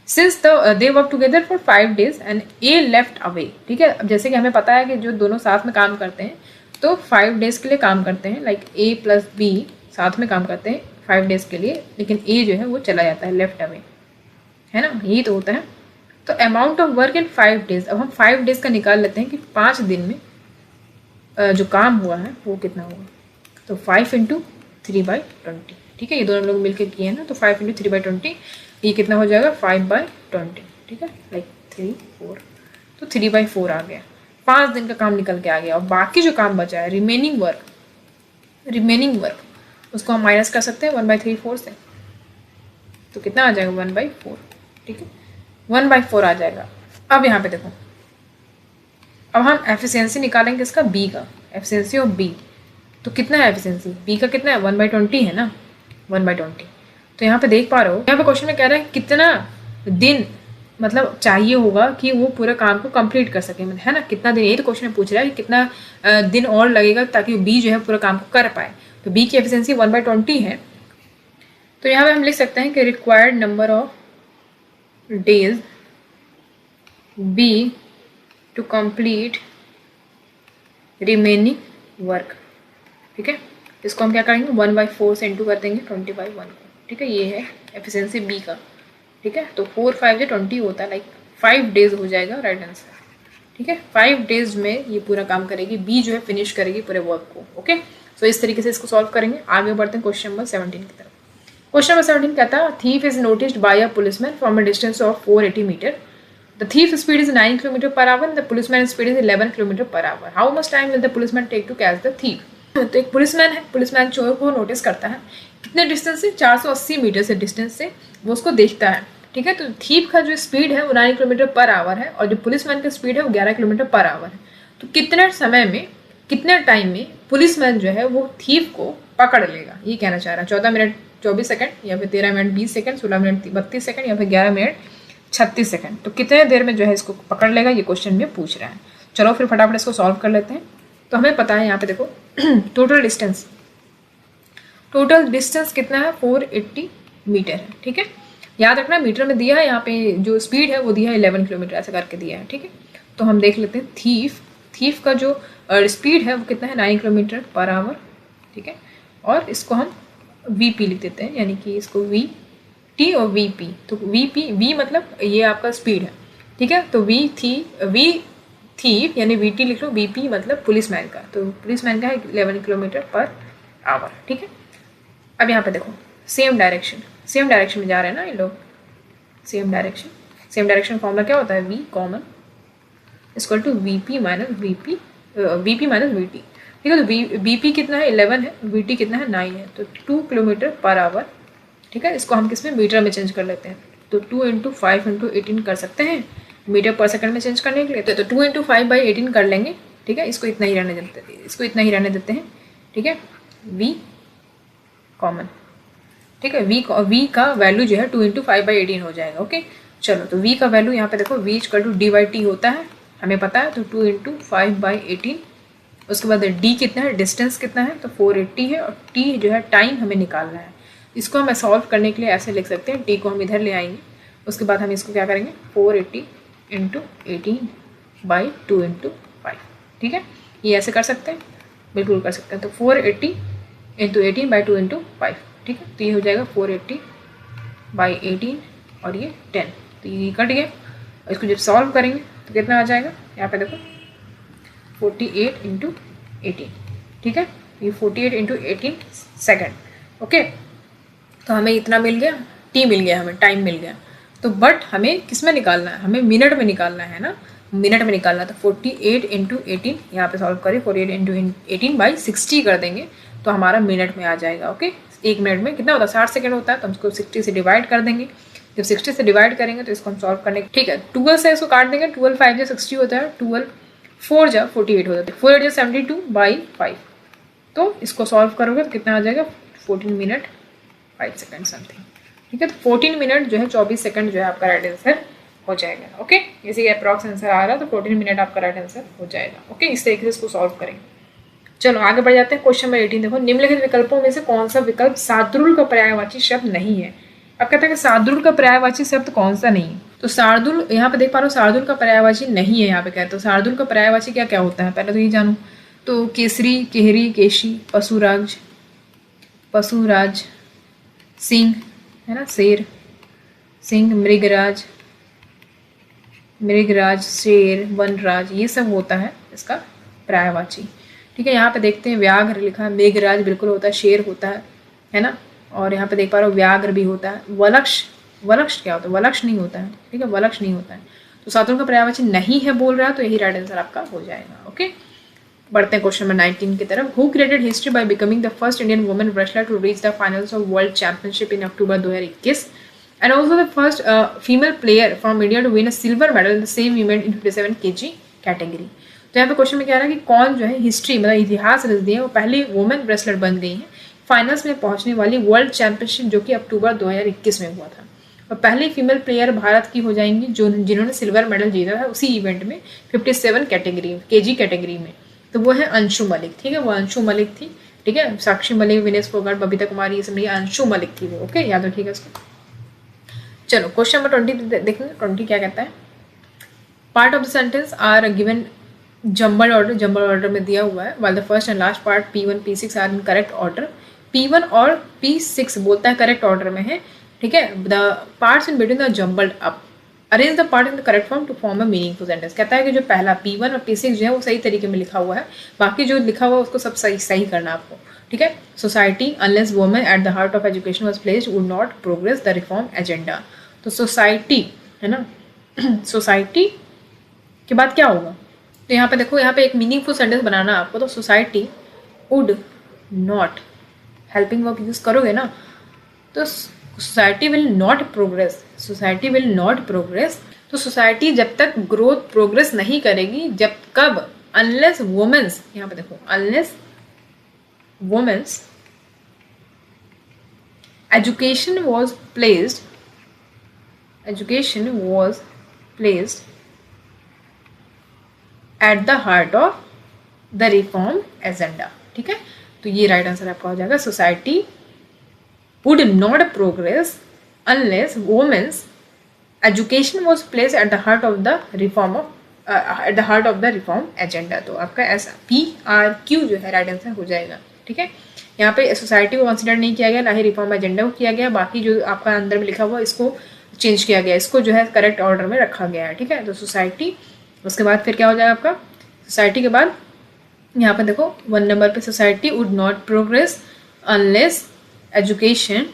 since they work together for 5 days and A left away. ठीक है, अब जैसे कि हमें पता है कि जो दोनों साथ में काम करते हैं तो 5 days के लिए काम करते हैं, लाइक A प्लस B साथ में काम करते हैं 5 days के लिए, लेकिन A जो है वो चला जाता है लेफ्ट अवे, है ना, यही तो होता है। तो amount of work in 5 days, अब हम 5 days का निकाल लेते हैं कि 5 दिन में जो काम हुआ है वो कितना होगा। तो 5 × 3/20। ठीक है, ये दोनों लोग मिलकर किए हैं ना, तो 5 × 3/20, ये कितना हो जाएगा? 5/20। ठीक है, लाइक 3, 4, तो 3/4 आ गया। 5 दिन का काम निकल के आ गया, और बाकी जो काम बचा है रिमेनिंग वर्क उसको हम माइनस कर सकते हैं 1/3/4 से, तो कितना आ जाएगा? 1/4। ठीक है, 1/4 आ जाएगा। अब यहाँ पे देखो, अब हम एफिशिएंसी निकालेंगे इसका, B का एफिशिएंसी ऑफ B, तो कितना है एफिशिएंसी B का? कितना है? 1/20 है ना, 1/20। तो यहाँ पे देख पा रहे हो, यहाँ पे क्वेश्चन में कह रहा है कितना दिन मतलब चाहिए होगा कि वो पूरे काम को कंप्लीट कर सके, है ना, कितना दिन, यही तो क्वेश्चन में पूछ रहा है कि कितना दिन और लगेगा ताकि B जो है पूरा काम को कर पाए। तो B की एफिशिएंसी 1/20 है, तो यहाँ पे हम लिख सकते हैं कि required number of days B to complete remaining work. ठीक है, इसको हम क्या करेंगे 1/4 से इंटू कर देंगे 20/1 को। ठीक है, ये है एफिशिएंसी बी का। ठीक है, तो 4 5 जो 20 होता है, लाइक 5 डेज हो जाएगा राइट आंसर। ठीक है, 5 डेज में ये पूरा काम करेगी, बी जो है फिनिश करेगी पूरे वर्क को। ओके, सो इस तरीके से इसको सॉल्व करेंगे। आगे बढ़ते हैं क्वेश्चन नंबर 17 की तरफ। क्वेश्चन नंबर 17 कहता है thief is noticed by a policeman from a distance of 480 metre. The thief speed is 9 km per hour and the policeman speed is 11 km per hour. How much time will the policeman take to catch the thief? तो एक पुलिसमैन है, पुलिसमैन चोर को नोटिस करता है, कितने डिस्टेंस से 480 मीटर से डिस्टेंस से वो उसको देखता है। ठीक है, तो थीफ का जो स्पीड है वो 9 किलोमीटर पर आवर है और जो पुलिसमैन का स्पीड है वो 11 किलोमीटर पर आवर है। तो कितने समय में, कितने टाइम में पुलिसमैन जो है वो थीफ को पकड़ लेगा, ये कहना चाह रहा है। 14 मिनट 24 सेकंड या फिर 13 मिनट 20 सेकंड, 16 मिनट 32 सेकंड या फिर 11 मिनट 36 सेकंड। तो कितने देर में जो है इसको पकड़ लेगा, ये क्वेश्चन में पूछ रहा है। चलो फिर फटाफट इसको सॉल्व कर लेते हैं। तो हमें पता है यहाँ पे देखो टोटल डिस्टेंस कितना है 480 मीटर है। ठीक है, याद रखना मीटर में दिया है, यहाँ पे जो स्पीड है वो दिया है 11 किलोमीटर ऐसा करके दिया है। ठीक है, तो हम देख लेते हैं थीफ का जो स्पीड है वो कितना है 9 किलोमीटर पर आवर। ठीक है, और इसको हम वीपी लिख देते हैं, यानी कि इसको वी टी और वी पी। तो वी पी, वी मतलब ये आपका स्पीड है। ठीक है, तो वी थी यानी वी टी लिख लो, वी पी मतलब पुलिसमैन का, तो पुलिसमैन का है 11 किलोमीटर पर आवर। ठीक है, अब यहाँ पे देखो सेम डायरेक्शन में जा रहे हैं ना ये लोग, सेम डायरेक्शन फॉर्मूला क्या होता है, V common equal to V P minus V T. ठीक है, तो वी पी कितना है 11 है, वी टी कितना है 9 है, तो 2 किलोमीटर पर आवर। ठीक है, इसको हम किस में मीटर में चेंज कर लेते हैं, तो 2 × 5 × 18 कर सकते हैं मीटर पर सेकंड में चेंज करने के लिए। तो 2 × 5/18 कर लेंगे। ठीक है, इसको इतना ही रहने देते हैं। ठीक है, v कॉमन। ठीक है, v का वैल्यू जो है 2 × 5/18 हो जाएगा। ओके, चलो तो v का वैल्यू यहाँ पे देखो v = d/t होता है, हमें पता है, तो 2 × 5/18। उसके बाद d कितना है, डिस्टेंस कितना है, तो 480 है, और t जो है टाइम हमें निकालना है। इसको हम सॉल्व करने के लिए ऐसे लिख सकते हैं, t को हम इधर ले आएंगे, उसके बाद हम इसको क्या करेंगे 480 × 18/2 × 5। ठीक है, ये ऐसे कर सकते हैं, बिल्कुल कर सकते हैं। तो 480 × 18/2 × 5। ठीक है, तो ये हो जाएगा 480/18 और ये 10, तो ये कट गया। इसको जब सॉल्व करेंगे तो कितना आ जाएगा, यहाँ पे देखो 48 × 18। ठीक है, ये 48 × 18 सेकेंड। ओके, तो हमें इतना मिल गया, टी मिल गया, हमें टाइम मिल गया। तो बट हमें किस में निकालना है, हमें मिनट में निकालना है ना, मिनट में निकालना। तो 48 × 18 यहाँ पे सॉल्व करें, 48 × 18/60 कर देंगे तो हमारा मिनट में आ जाएगा। ओके, एक मिनट में कितना होता है 60 सेकंड होता है, तो हम उसको 60 से डिवाइड कर देंगे। जब 60 से डिवाइड करेंगे तो इसको हम सॉल्व करने, ठीक है 12 से इसको काट देंगे, 12 5 जो 60 होता है, 12 4 जा 48 हो जाता है, 4 8 72/5। तो इसको सॉल्व करोगे तो कितना आ जाएगा 14 मिनट 5 सेकंड समथिंग। ठीक है, तो 14 मिनट जो है 24 सेकंड जो है आपका राइट आंसर हो जाएगा। ओके, इसी अप्रॉक्स आंसर आ रहा है, तो 14 मिनट आपका राइट आंसर हो जाएगा। ओके, इस तरीके से इसको सॉल्व करेंगे। चलो आगे बढ़ जाते हैं। क्वेश्चन नंबर 18 देखो, निम्नलिखित विकल्पों में से कौन सा विकल्प शार्दुल का पर्यायवाची शब्द नहीं है। अब कहता है कि शार्दुल का पर्यायवाची शब्द कौन सा नहीं है। तो शार्दुल यहाँ पे देख पा रहे हो, शार्दुल का पर्यायवाची नहीं है। यहाँ पे कहते हो शार्दुल का पर्यायवाची क्या क्या होता है, पहले तो ये जानू। तो केसरी, केहरी, केशी, पशुराज, सिंह है ना, शेर, सिंह, मृगराज, शेर, वनराज, ये सब होता है इसका पर्यायवाची। ठीक है, यहाँ पे देखते हैं व्याघ्र लिखा है, मेघराज बिल्कुल होता है, शेर होता है ना। और यहाँ पे देख पा रहे हो व्याघ्र भी होता है। वलक्ष क्या होता है, वलक्ष नहीं होता है। ठीक है, वलक्ष नहीं होता है। तो शार्दुल का पर्यायवाची नहीं है बोल रहा है, तो यही राइट आंसर आपका हो जाएगा। ओके, बढ़ते हैं क्वेश्चन नंबर 19 की तरफ। Who created history by becoming the first Indian women wrestler to reach the finals of world championship in October 2021 and also the first female player from India to win a silver medal in the same event in 57 kg category. तो यहाँ पे क्वेश्चन में कह रहा है कि कौन जो है हिस्ट्री मतलब इतिहास रच दिया है, वो पहली वुमेन रेसलर बन गई है फाइनल्स में पहुंचने वाली वर्ल्ड चैंपियनशिप जो कि अक्टूबर 2021 में हुआ था। और पहली फीमेल प्लेयर भारत की हो जाएंगी जिन्होंने सिल्वर मेडल जीता था उसी इवेंट में 57 kg कैटेगरी में। तो वो है अंशु मलिक। ठीक है, वो अंशु मलिक थी। ठीक है, साक्षी मलिक, विनेश फोगाट, बबीता कुमारी, ये सब नहीं, अंशु मलिक थी वो। ओके, याद रखिएगा इसको। चलो क्वेश्चन नंबर 20 देखेंगे। 20 क्या कहता है, part of the sentence are given jumble order में दिया हुआ है, while the first and last part P1 P6 are in correct order. P1 और P6 बोलता है करेक्ट ऑर्डर में है, ठीक है। The parts in between the jumbled up, arrange the part in the correct form to form a meaningful sentence. कहता है कि जो पहला P1 और P6 जो है वो सही तरीके में लिखा हुआ है, बाकी जो लिखा हुआ है उसको सब सही करना है आपको, ठीक है। Society unless women at the heart of education was placed would not progress the reform agenda. तो सोसाइटी है ना, सोसाइटी के बाद क्या होगा, तो यहाँ पे देखो, यहाँ पे एक मीनिंगफुल सेंटेंस बनाना है आपको। तो society would not, helping verb use करोगे ना, तो society will not progress, society will not progress. तो सोसाइटी जब तक ग्रोथ प्रोग्रेस नहीं करेगी, जब कब, अनलेस वुमेन्स, यहाँ पे देखो, unless women's education was placed at the heart of the reform agenda, ठीक है। तो ये राइट आंसर आपका हो जाएगा, society would not progress unless women's education was placed at the heart of the reform agenda। तो आपका SPRQ जो है राइट आंसर हो जाएगा, ठीक है। यहाँ पे सोसाइटी को कंसिडर नहीं किया गया, ना ही रिफॉर्म एजेंडा को किया गया, बाकी जो आपका अंदर में लिखा हुआ इसको चेंज किया गया, इसको जो है करेक्ट ऑर्डर में रखा गया है, ठीक है। तो सोसाइटी, उसके बाद फिर क्या हो जाएगा आपका, सोसाइटी के बाद यहाँ पे देखो 1 नंबर पे, society would not progress unless education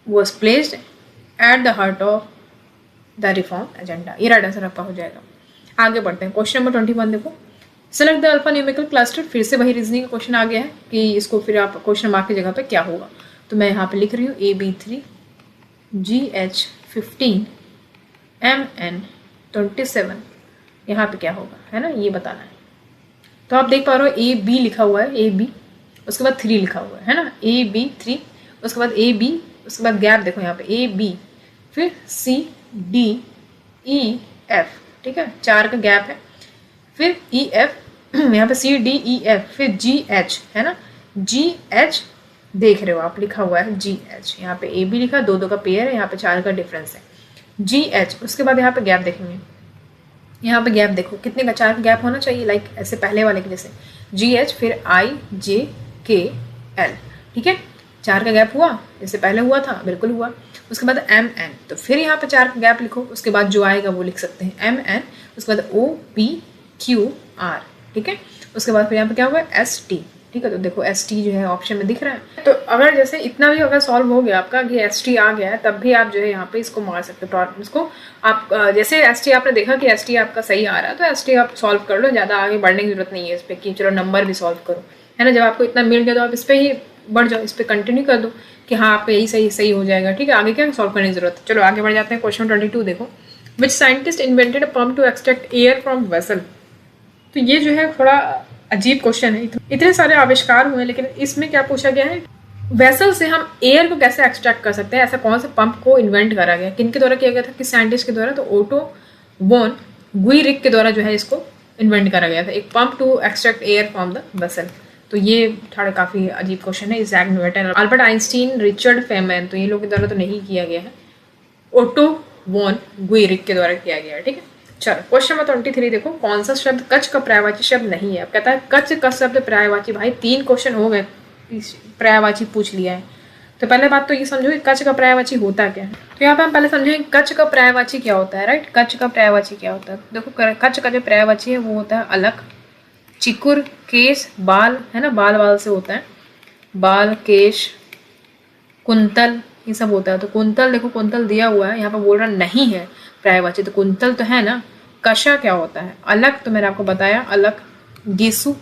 was placed at the heart of the reform agenda। ये राइट आंसर आपका हो जाएगा। आगे बढ़ते हैं, क्वेश्चन नंबर 21 देखो, select the alpha numerical cluster. फिर से वही रीजनिंग का क्वेश्चन आ गया है कि इसको फिर आप क्वेश्चन मार्क की जगह पे क्या होगा। तो मैं यहाँ पे लिख रही हूँ AB3 GH15 MN 27, यहाँ पे क्या होगा, है ना, ये बताना है। तो आप देख पा रहे हो AB लिखा हुआ है, AB, उसके बाद 3 लिखा हुआ है ना, AB3, उसके बाद AB, उसके बाद गैप देखो यहाँ पे AB, फिर CDEF, ठीक है, 4 का गैप है, फिर EF, यहाँ पे CDEF, फिर GH है ना, GH देख रहे हो आप, लिखा हुआ है GH, यहाँ पे AB लिखा, 2 का पेयर है, यहाँ पे 4 का डिफरेंस है, GH। उसके बाद यहाँ पे गैप देखेंगे, यहाँ पे गैप देखो कितने का, 4 का गैप होना चाहिए, लाइक ऐसे पहले वाले के जैसे, GH फिर IJKL, ठीक है, 4 का गैप हुआ, जैसे पहले हुआ था, बिल्कुल हुआ। उसके बाद MN, तो फिर यहाँ पे 4 का गैप लिखो, उसके बाद जो आएगा वो लिख सकते हैं MN, उसके बाद OPQR, ठीक है। उसके बाद फिर यहाँ पे क्या होगा ST, ठीक है। तो देखो ST जो है ऑप्शन में दिख रहा है। तो अगर जैसे इतना भी अगर सॉल्व हो गया आपका कि ST आ गया है, तब भी आप जो है यहाँ पे इसको मार सकते हो, इसको आप जैसे ST आपने देखा कि ST आपका सही आ रहा है, तो ST आप सॉल्व कर लो, ज़्यादा आगे बढ़ने की जरूरत नहीं है इस पर कि चलो नंबर भी सॉल्व करो, है ना। जब आपको इतना मिल गया तो आप इस पर ही बढ़ जाओ, इस पर कंटिन्यू कर दो कि हाँ आपका यही सही हो जाएगा, ठीक है। आगे क्या सॉल्व करने की जरूरत है। चलो आगे बढ़ जाते हैं, क्वेश्चन 22 देखो, which scientist invented a pump to extract air from vessel. तो ये जो है थोड़ा अजीब क्वेश्चन है, इतने सारे आविष्कार हुए लेकिन इसमें क्या पूछा गया है, वेसल से हम एयर को कैसे एक्सट्रैक्ट कर सकते हैं, ऐसा कौन सा पंप को इन्वेंट करा गया, किन के द्वारा किया गया था, किस साइंटिस्ट के द्वारा, तो ओटो वॉन गुइरिक के द्वारा जो है इसको इन्वेंट करा गया था, एक pump to extract air from the vessel. तो ये थोड़ा काफ़ी अजीब क्वेश्चन है। Isaac Newton, Albert Einstein, Richard Feynman, तो ये लोग के द्वारा तो नहीं किया गया है, ओटो वॉन गुइरिक के द्वारा किया गया है, ठीक है। चलो क्वेश्चन नंबर 23 देखो, कौन सा शब्द कच्छ का पर्यायवाची शब्द नहीं है। अब कहता है कच्छ का शब्द पर्यायवाची, भाई 3 क्वेश्चन हो गए, पर्यायवाची पूछ लिया है, तो पहले बात तो ये समझो कि कच्छ का पर्यायवाची होता क्या है। तो यहाँ पे हम पहले समझेंगे कच्छ का पर्यायवाची क्या होता है, राइट। कच्छ का पर्यायवाची क्या होता है, देखो कच्छ का जो पर्यायवाची है वो होता है अलग, चिकुर, केश, बाल, है ना, बाल से होता है, बाल, केश, कुंतल, ये सब होता है। तो कुंतल देखो, कुंतल दिया हुआ है, यहाँ पे बोल रहा नहीं है पर्यायवाची, तो कुंतल तो है ना। कशा क्या होता है, अलग, तो मैंने आपको बताया अलग, गेसु,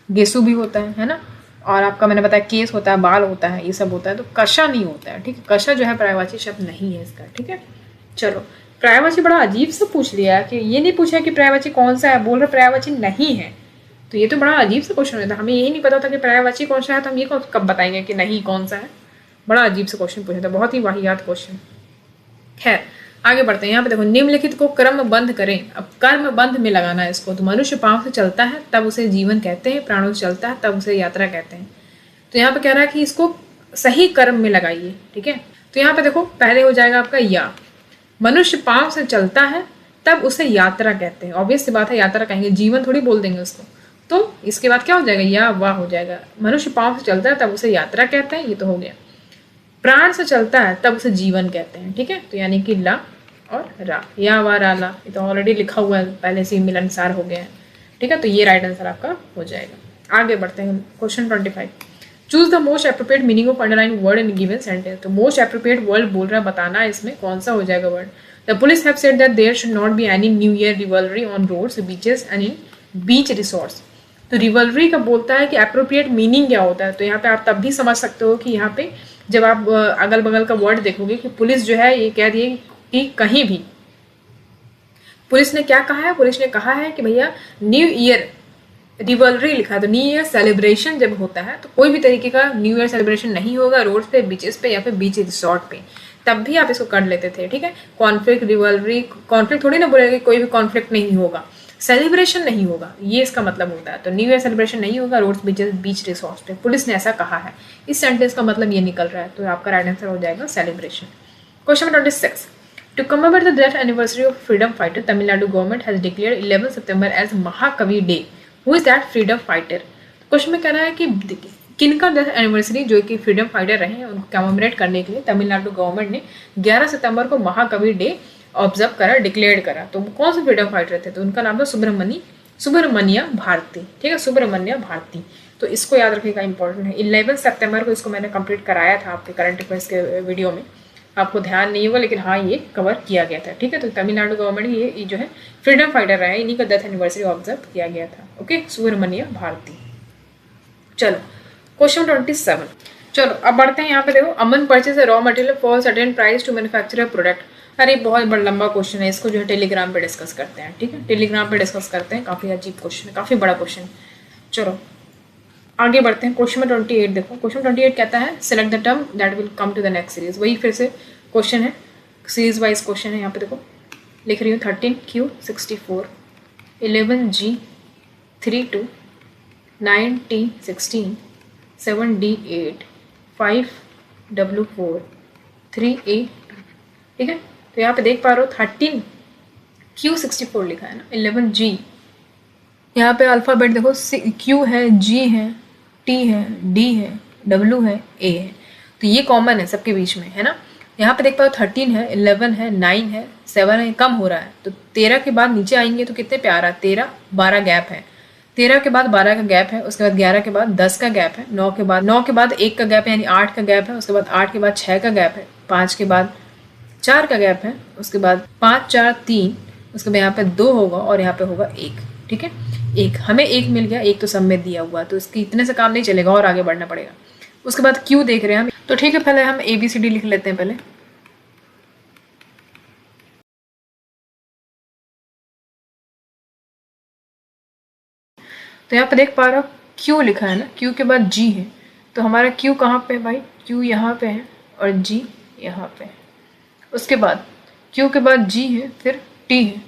गेसु भी होता है ना, और आपका मैंने बताया केस होता है, बाल होता है, ये सब होता है। तो कशा नहीं होता है, ठीक है, कशा जो है पर्यायवाची शब्द नहीं है इसका, ठीक है। चलो पर्यायवाची बड़ा अजीब से पूछ लिया है कि ये नहीं पूछा कि पर्यायवाची कौन सा है, बोल रहे पर्यायवाची नहीं है, तो ये तो बड़ा अजीब सा क्वेश्चन होता है। हमें यही नहीं पता था कि पर्यायवाची कौन सा है, तो हम ये कब बताएंगे कि नहीं कौन सा है। बड़ा अजीब सा क्वेश्चन पूछा था, बहुत ही वाहियात क्वेश्चन। खैर आगे बढ़ते हैं, यहाँ पे देखो, निम्नलिखित को क्रमबद्ध करें। अब कर्मबद्ध में लगाना है इसको। तो मनुष्य पांव से चलता है तब उसे जीवन कहते हैं, प्राणों से चलता है तब उसे यात्रा कहते हैं। तो यहाँ पे कह रहा है कि इसको सही कर्म में लगाइए, ठीक है। तो यहाँ पे देखो पहले हो जाएगा आपका या, मनुष्य पांव से चलता है तब उसे यात्रा कहते हैं। ऑब्वियस सी बात है, यात्रा कहेंगे, जीवन थोड़ी बोल देंगे उसको। तो इसके बाद क्या हो जाएगा, या वाह हो जाएगा। मनुष्य पाँव से चलता है तब उसे यात्रा कहते हैं, ये तो हो गया। प्राण से चलता है तब उसे जीवन कहते हैं, ठीक है। तो यानी कि ला और रा, या वा रा ला, ये तो ऑलरेडी लिखा हुआ है, पहले से ही मिलनसार हो गया है, ठीक है। तो ये राइट आंसर आपका हो जाएगा। आगे बढ़ते हैं, question 25। Choose the most appropriate meaning of underline word in given sentence. तो मोस्ट अप्रोप्रिएट वर्ड बोल रहा है, बताना है इसमें कौन सा हो जाएगा word. The police have said that there should not be any New Year rivalry on roads, beaches and in beach resorts. तो रिवलरी का बोलता है कि अप्रोप्रिएट मीनिंग क्या होता है। तो यहाँ पे आप तब भी समझ सकते हो कि यहाँ पे जब आप अगल बगल का वर्ड देखोगे कि पुलिस जो है ये कह रही है कि कहीं भी, पुलिस ने क्या कहा है, पुलिस ने कहा है कि भैया न्यू ईयर रिवलरी लिखा है, तो न्यू ईयर सेलिब्रेशन जब होता है तो कोई भी तरीके का न्यू ईयर सेलिब्रेशन नहीं होगा रोड पे, बीचेस पे या फिर बीच रिसोर्ट पे। तब भी आप इसको कर लेते थे, ठीक है। कॉन्फ्लिक्ट, रिवलरी, कॉन्फ्लिक्ट थोड़ी ना बोलेगा, कोई भी कॉन्फ्लिक्ट नहीं होगा, सेलिब्रेशन नहीं होगा, ये इसका मतलब होता है। तो न्यू ईयर सेलिब्रेशन नहीं होगा रोड्स, बीचेस, बीच रिसोर्ट्स पे, पुलिस ने ऐसा कहा है। इस सेंटेंस का मतलब ये निकल रहा है, तो आपका राइट आंसर हो जाएगा celebration. Question 26। To commemorate the death anniversary of freedom fighter, Tamil Nadu government has declared 11 September as Mahakavi Day. Who is that freedom fighter? Question में कहना है कि किनका डेथ एनिवर्सरी जो कि फ्रीडम फाइटर रहे हैं उनको कमेमोरेट करने के लिए तमिलनाडु गवर्नमेंट ने 11 सितंबर को महाकवि डे ऑब्जर्व करा, डिक्लेयर करा। तो कौन से फ्रीडम फाइटर थे, तो उनका नाम था सुब्रमण्य भारती, ठीक है, सुब्रमण्य भारती। तो इसको याद रखिएगा, इंपॉर्टेंट है। 11 सितंबर को इसको मैंने कंप्लीट कराया था आपके करंट अफेयर्स के वीडियो में, आपको ध्यान नहीं होगा लेकिन हाँ ये कवर किया गया था, ठीक है। तो तमिलनाडु गवर्नमेंट ये जो है फ्रीडम फाइटर रहे, इन्हीं का डेथ एनिवर्सरी ऑब्जर्व किया गया था, ओके, सुब्रमण्य भारती। चलो क्वेश्चन 27। चलो अब बढ़ते हैं, यहाँ पे देखो, Aman purchase raw material for certain price to manufacture a product. अरे बहुत बड़ा लंबा क्वेश्चन है, इसको जो है टेलीग्राम पे डिस्कस करते हैं, ठीक है, टेलीग्राम पे डिस्कस करते हैं, काफ़ी अजीब क्वेश्चन है, काफ़ी बड़ा क्वेश्चन। चलो आगे बढ़ते हैं, क्वेश्चन 28 देखो। क्वेश्चन 28 कहता है select the term that will come to the next series. वही फिर से क्वेश्चन है, सीरीज वाइज क्वेश्चन है। यहाँ पे देखो लिख रही हूँ 13Q64, 11G 32, 9T16, 7D8, 5W4, 3A2, ठीक है। तो यहाँ पे देख पा रहे हो 13Q64 लिखा है ना, 11G, यहाँ पे अल्फ़ाबेट देखो, Q है, G है, T है, D है, W है, A है। तो ये कॉमन है सबके बीच में, है ना। यहाँ पे देख पाओ 13 है, 11 है, 9 है, 7 है, कम हो रहा है। तो 13 के बाद नीचे आएंगे तो कितने प्यारा, 13, 12 गैप है, 13 के बाद 12 का गैप है, उसके बाद 11 के बाद 10 का गैप है, 9 के बाद 1 का गैप है, यानी 8 का गैप है, उसके बाद 8 के बाद 6 का गैप है, 5 के बाद 4 का गैप है, उसके बाद 5, 4, 3, उसके बाद यहाँ पे 2 होगा और यहाँ पे होगा 1, ठीक है। एक हमें 1 मिल गया, 1 तो सब में दिया हुआ, तो इसकी इतने से काम नहीं चलेगा और आगे बढ़ना पड़ेगा। उसके बाद क्यू देख रहे हैं हम, तो ठीक है, पहले हम ABCD लिख लेते हैं पहले। तो यहाँ पे देख पा रहा क्यू लिखा है ना, क्यू के बाद G है, तो हमारा क्यू कहाँ पे है भाई, क्यू यहाँ पे है और G यहाँ पे है। उसके बाद क्यू के बाद G है, फिर T है,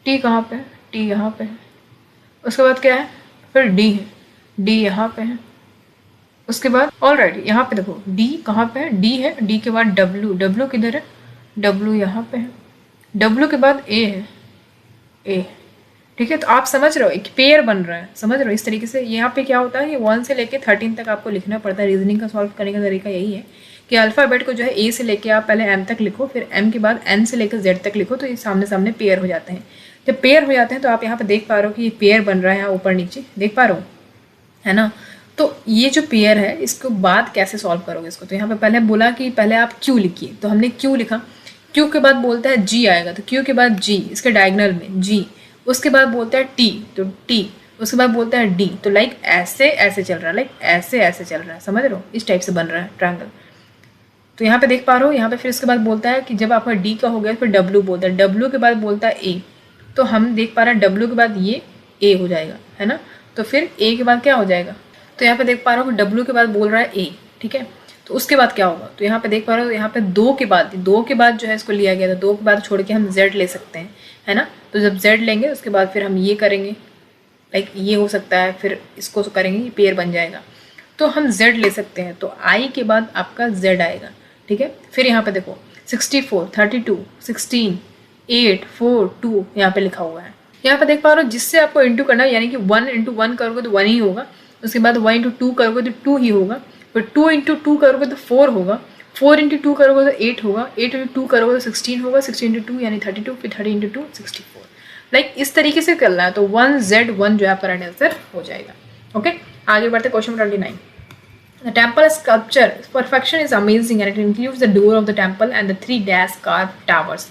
T कहाँ पे है, T यहाँ पे है। उसके बाद क्या है, फिर D है, D यहाँ पे है। उसके बाद ऑलराइट यहाँ पे देखो D कहाँ पे है, D है, D के बाद W, W किधर है, W यहाँ पे है, W के बाद A है, A, ठीक है। तो आप समझ रहे हो एक पेयर बन रहा है, समझ रहे हो इस तरीके से। यहाँ पे क्या होता है कि 1 से लेके 13 तक आपको लिखना पड़ता है। रीजनिंग का सॉल्व करने का तरीका यही है कि अल्फ़ाबेट को जो है A से लेके आप पहले M तक लिखो, फिर M के बाद N से लेकर Z तक लिखो, तो ये सामने सामने पेयर हो जाते हैं। जब पेयर हो जाते हैं तो आप यहाँ पे देख पा रहे हो कि ये पेयर बन रहा है, यहाँ ऊपर नीचे देख पा रहे हो, है ना। तो ये जो पेयर है इसको बाद कैसे सॉल्व करोगे इसको, तो यहाँ पे पहले बोला कि पहले आप क्यू लिखिए, तो हमने क्यू लिखा, क्यू के बाद बोलता है G आएगा, तो क्यू के बाद G, इसके डायगोनल में G, उसके बाद बोलता है T, तो T, उसके बाद बोलता है D, तो लाइक ऐसे ऐसे चल रहा है, लाइक ऐसे ऐसे चल रहा है, समझ रहे हो, इस टाइप से बन रहा है ट्रायंगल। तो यहाँ पे देख पा रहे हो, यहाँ पे फिर उसके बाद बोलता है कि जब आपका D का हो गया फिर W बोलता है, W के बाद बोलता है A, तो हम देख पा रहे हैं W के बाद ये A हो जाएगा, है ना। तो फिर A के बाद क्या हो जाएगा, तो यहाँ पे देख पा रहे हो कि W के बाद बोल रहा है A, ठीक है। तो उसके बाद क्या होगा, तो यहाँ पे देख पा रहे हो, यहाँ पे 2 के बाद जो है इसको लिया गया था, 2 के बाद छोड़ के हम Z ले सकते हैं, है ना। तो जब Z लेंगे उसके बाद फिर हम ये करेंगे, लाइक ये हो सकता है, फिर इसको करेंगे, ये पेयर बन जाएगा, तो हम Z ले सकते हैं। तो I के बाद आपका Z आएगा, ठीक है। फिर यहाँ पे देखो 64, 32, 16, 8 4 2 यहाँ पे लिखा हुआ है। यहाँ पे देख पा रहे हो, जिससे आपको इंटू करना है, यानी कि 1 इंटू 1 करोगे तो 1 ही होगा, उसके बाद 1 इंटू 2 करोगे तो 2 ही होगा, फिर 2 इंटू 2 करोगे तो 4 होगा, 4 इंटू 2 करोगे तो 8 होगा, 8 इंटू 2 करोगे तो 16 होगा, 16 इंटू 2 यानी 32, फिर 30 इंटू 2 64। लाइक इस तरीके से करना है, तो 1Z1 जो है आपका राइट आंसर हो जाएगा। ओके, आगे बढ़ते question 29। The temple sculpture perfection is amazing and it includes the door of the temple and the 3 dash carved towers।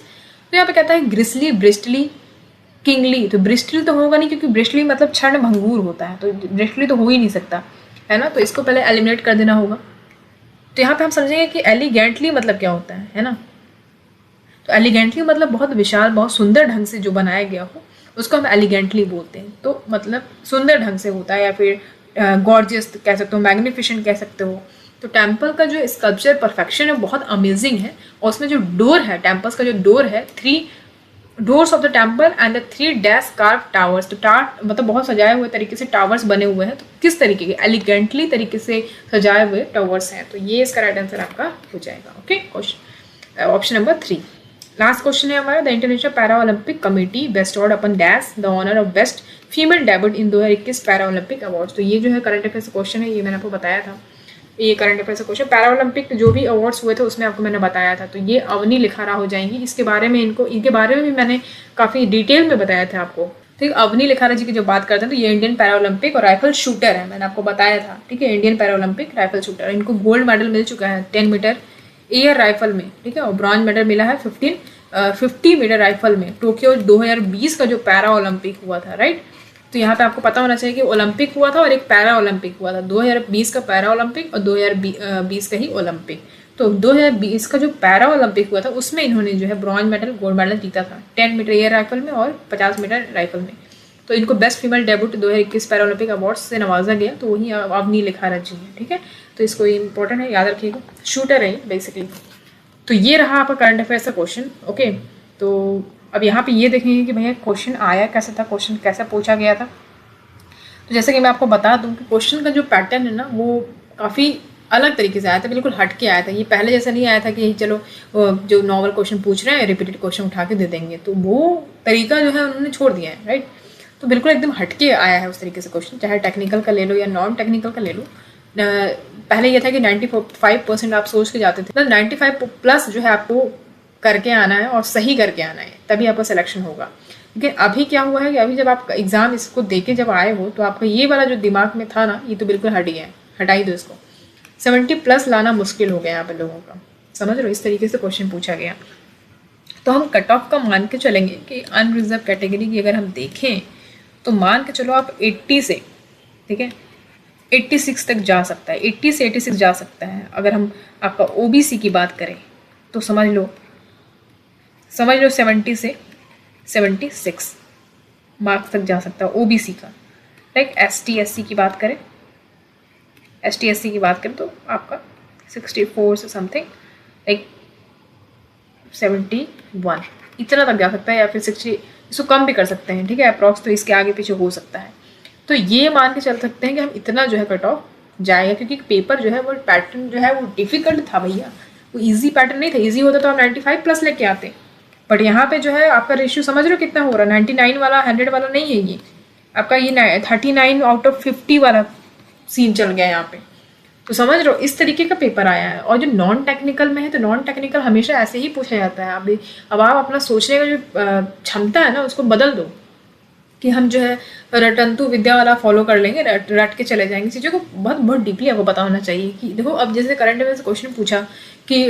तो यहाँ पे कहता है ग्रिसली, ब्रिस्टली, किंगली। तो ब्रिस्टली तो होगा नहीं, क्योंकि ब्रिस्टली मतलब क्षण भंगुर होता है, तो ब्रिस्टली तो हो ही नहीं सकता, है ना। तो इसको पहले एलिमिनेट कर देना होगा। तो यहाँ पे हम समझेंगे कि एलिगेंटली मतलब क्या होता है ना। तो एलिगेंटली मतलब बहुत विशाल, बहुत सुंदर ढंग से जो बनाया गया हो उसको हम एलिगेंटली बोलते हैं। तो मतलब सुंदर ढंग से होता है, या फिर गॉर्जियस कह सकते हो, मैग्निफिशेंट कह सकते हो। तो टेम्पल का जो स्कल्पचर परफेक्शन है बहुत अमेजिंग है, और उसमें जो डोर है, टेम्पल्स का जो डोर है, 3 doors of the temple and the 3 dash curve towers. तो मतलब बहुत सजाए हुए तरीके से टावर्स बने हुए हैं। तो किस तरीके के, एलिगेंटली तरीके से सजाए हुए टावर्स हैं। तो ये इसका राइट आंसर आपका हो जाएगा। Okay, question option number 3। Last question है हमारा, the International Paralympic committee bestowed upon dash the honour of best female debut in 2021 Paralympic awards. तो ये जो है करंट अफेयर्स क्वेश्चन है, ये मैंने आपको बताया था। ये current affairs question, para Olympic जो भी अवार्ड्स हुए थे उसमें आपको मैंने बताया था। तो ये अवनी लिखारा हो जाएंगी। इसके बारे में इनके बारे में भी मैंने काफ़ी डिटेल में बताया था आपको। ठीक, अवनी लिखारा जी की जो बात करते हैं, तो ये इंडियन पैरा ओलंपिक और राइफल शूटर है, मैंने आपको बताया था। ठीक है, Indian para Olympic rifle shooter, इनको गोल्ड मेडल मिल चुका है 10 मीटर एयर राइफल में। ठीक है, और ब्रॉन्ज मेडल मिला है 50 मीटर राइफल में टोक्यो 2020 का जो पैरा ओलंपिक हुआ था। राइट, तो यहाँ पे आपको पता होना चाहिए कि ओलंपिक हुआ था और एक पैरा ओलंपिक हुआ था। 2020 का पैरा ओलंपिक और 2020 का ही ओलंपिक। तो 2020 का जो पैरा ओलंपिक हुआ था उसमें इन्होंने जो है ब्रॉन्ज मेडल, गोल्ड मेडल जीता था 10 मीटर एयर राइफल में और 50 मीटर राइफल में। तो इनको best female debut 2021 Paralympic awards से नवाजा गया, तो वही अवनी लिखारा जी है। ठीक है, तो इसको इंपॉर्टेंट है, याद रखिएगा, शूटर है बेसिकली। तो ये रहा आपका करंट अफेयर्स का क्वेश्चन। ओके, तो अब यहाँ पे ये देखेंगे कि भैया क्वेश्चन आया कैसा था, क्वेश्चन कैसा पूछा गया था। तो जैसे कि मैं आपको बता दूं कि क्वेश्चन का जो पैटर्न है ना वो काफ़ी अलग तरीके से आया था, बिल्कुल हट के आया था। ये पहले जैसा नहीं आया था कि चलो जो नॉर्मल क्वेश्चन पूछ रहे हैं रिपीटेड क्वेश्चन उठा के दे देंगे, तो वो तरीका जो है उन्होंने छोड़ दिया है। राइट, तो बिल्कुल एकदम हट के आया है उस तरीके से क्वेश्चन, चाहे टेक्निकल का ले लो या नॉन टेक्निकल का ले लो। पहले ये था कि 95% आप सोच के जाते थे, 95 प्लस जो है आपको करके आना है और सही करके आना है, तभी आपका सिलेक्शन होगा। लेकिन अभी क्या हुआ है कि अभी जब आप एग्जाम इसको देके जब आए हो तो आपका ये वाला जो दिमाग में था ना, ये तो बिल्कुल हट गया है, हटाई दो इसको। 70 प्लस लाना मुश्किल हो गया यहाँ पे लोगों का, समझ रहे हो, इस तरीके से क्वेश्चन पूछा गया। तो हम कट ऑफ का मान के चलेंगे कि अनरिजर्व कैटेगरी की अगर हम देखें तो मान के चलो आप 80 से, ठीक है, 86 तक जा सकता है, 80 से 86 जा सकता है। अगर हम आपका ओबीसी की बात करें तो समझ लो 70 से 76 मार्क्स तक जा सकता है ओबीसी का। लाइक एसटी एससी की बात करें, एसटी एससी की बात करें तो आपका 64 से समथिंग लाइक 71 इतना तक जा सकता है, या फिर 60, इसको कम भी कर सकते हैं। ठीक है, अप्रॉक्स तो इसके आगे पीछे हो सकता है। तो ये मान के चल सकते हैं कि हम इतना जो है कट ऑफ जाएगा, क्योंकि पेपर जो है वो पैटर्न जो है वो डिफिकल्ट था भैया, वो इजी पैटर्न नहीं था। इजी होता तो हम 95 प्लस लेके आते, बट यहाँ पे जो है आपका रेशियो समझ रहे हो कितना हो रहा है, 99 वाला 100 वाला नहीं है, ये आपका ये 39 आउट ऑफ 50 वाला सीन चल गया यहाँ पे। तो समझ रहे हो इस तरीके का पेपर आया है। और जो नॉन टेक्निकल में है तो नॉन टेक्निकल हमेशा ऐसे ही पूछा जाता है। अब आप अपना सोचने का जो क्षमता है ना उसको बदल दो, कि हम जो है रटंतु विद्या वाला फॉलो कर लेंगे, रट के चले जाएंगे। चीज़ों को बहुत डीपली आपको पता होना चाहिए कि देखो, अब जैसे करंट अफेयर से क्वेश्चन पूछा कि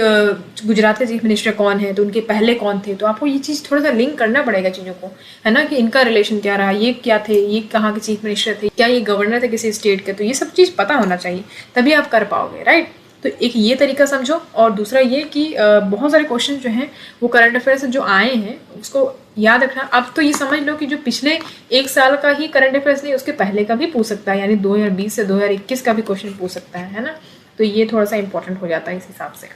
गुजरात के चीफ मिनिस्टर कौन है, तो उनके पहले कौन थे, तो आपको ये चीज़ थोड़ा सा लिंक करना पड़ेगा चीज़ों को, है ना, कि इनका रिलेशन क्या रहा, ये क्या थे, ये कहाँ के चीफ मिनिस्टर थे, क्या ये गवर्नर थे किसी स्टेट के, तो ये सब चीज़ पता होना चाहिए, तभी आप कर पाओगे। राइट, तो एक ये तरीका समझो, और दूसरा ये कि बहुत सारे क्वेश्चन जो हैं वो करंट अफेयर से जो आए हैं उसको याद रखना। अब तो ये समझ लो कि जो पिछले 1 साल का ही करंट अफेयर्स नहीं, उसके पहले का भी पूछ सकता है, यानी 2020 से 2021 का भी क्वेश्चन पूछ सकता है ना। तो ये थोड़ा सा इंपॉर्टेंट हो जाता है इस हिसाब से।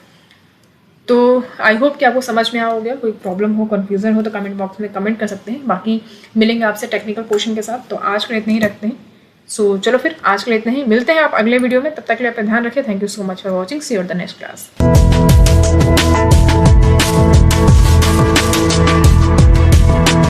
तो आई होप कि आपको समझ में आ हो गया। कोई प्रॉब्लम हो, कन्फ्यूजन हो तो कमेंट बॉक्स में कमेंट कर सकते हैं। बाकी मिलेंगे आपसे टेक्निकल पोर्शन के साथ। तो आज के लिए इतना ही रखते हैं। सो चलो फिर आज के लिए इतना ही, मिलते हैं आप अगले वीडियो में। तब तक के लिए अपना ध्यान रखें। Thank you so much for watching, see you in the next class.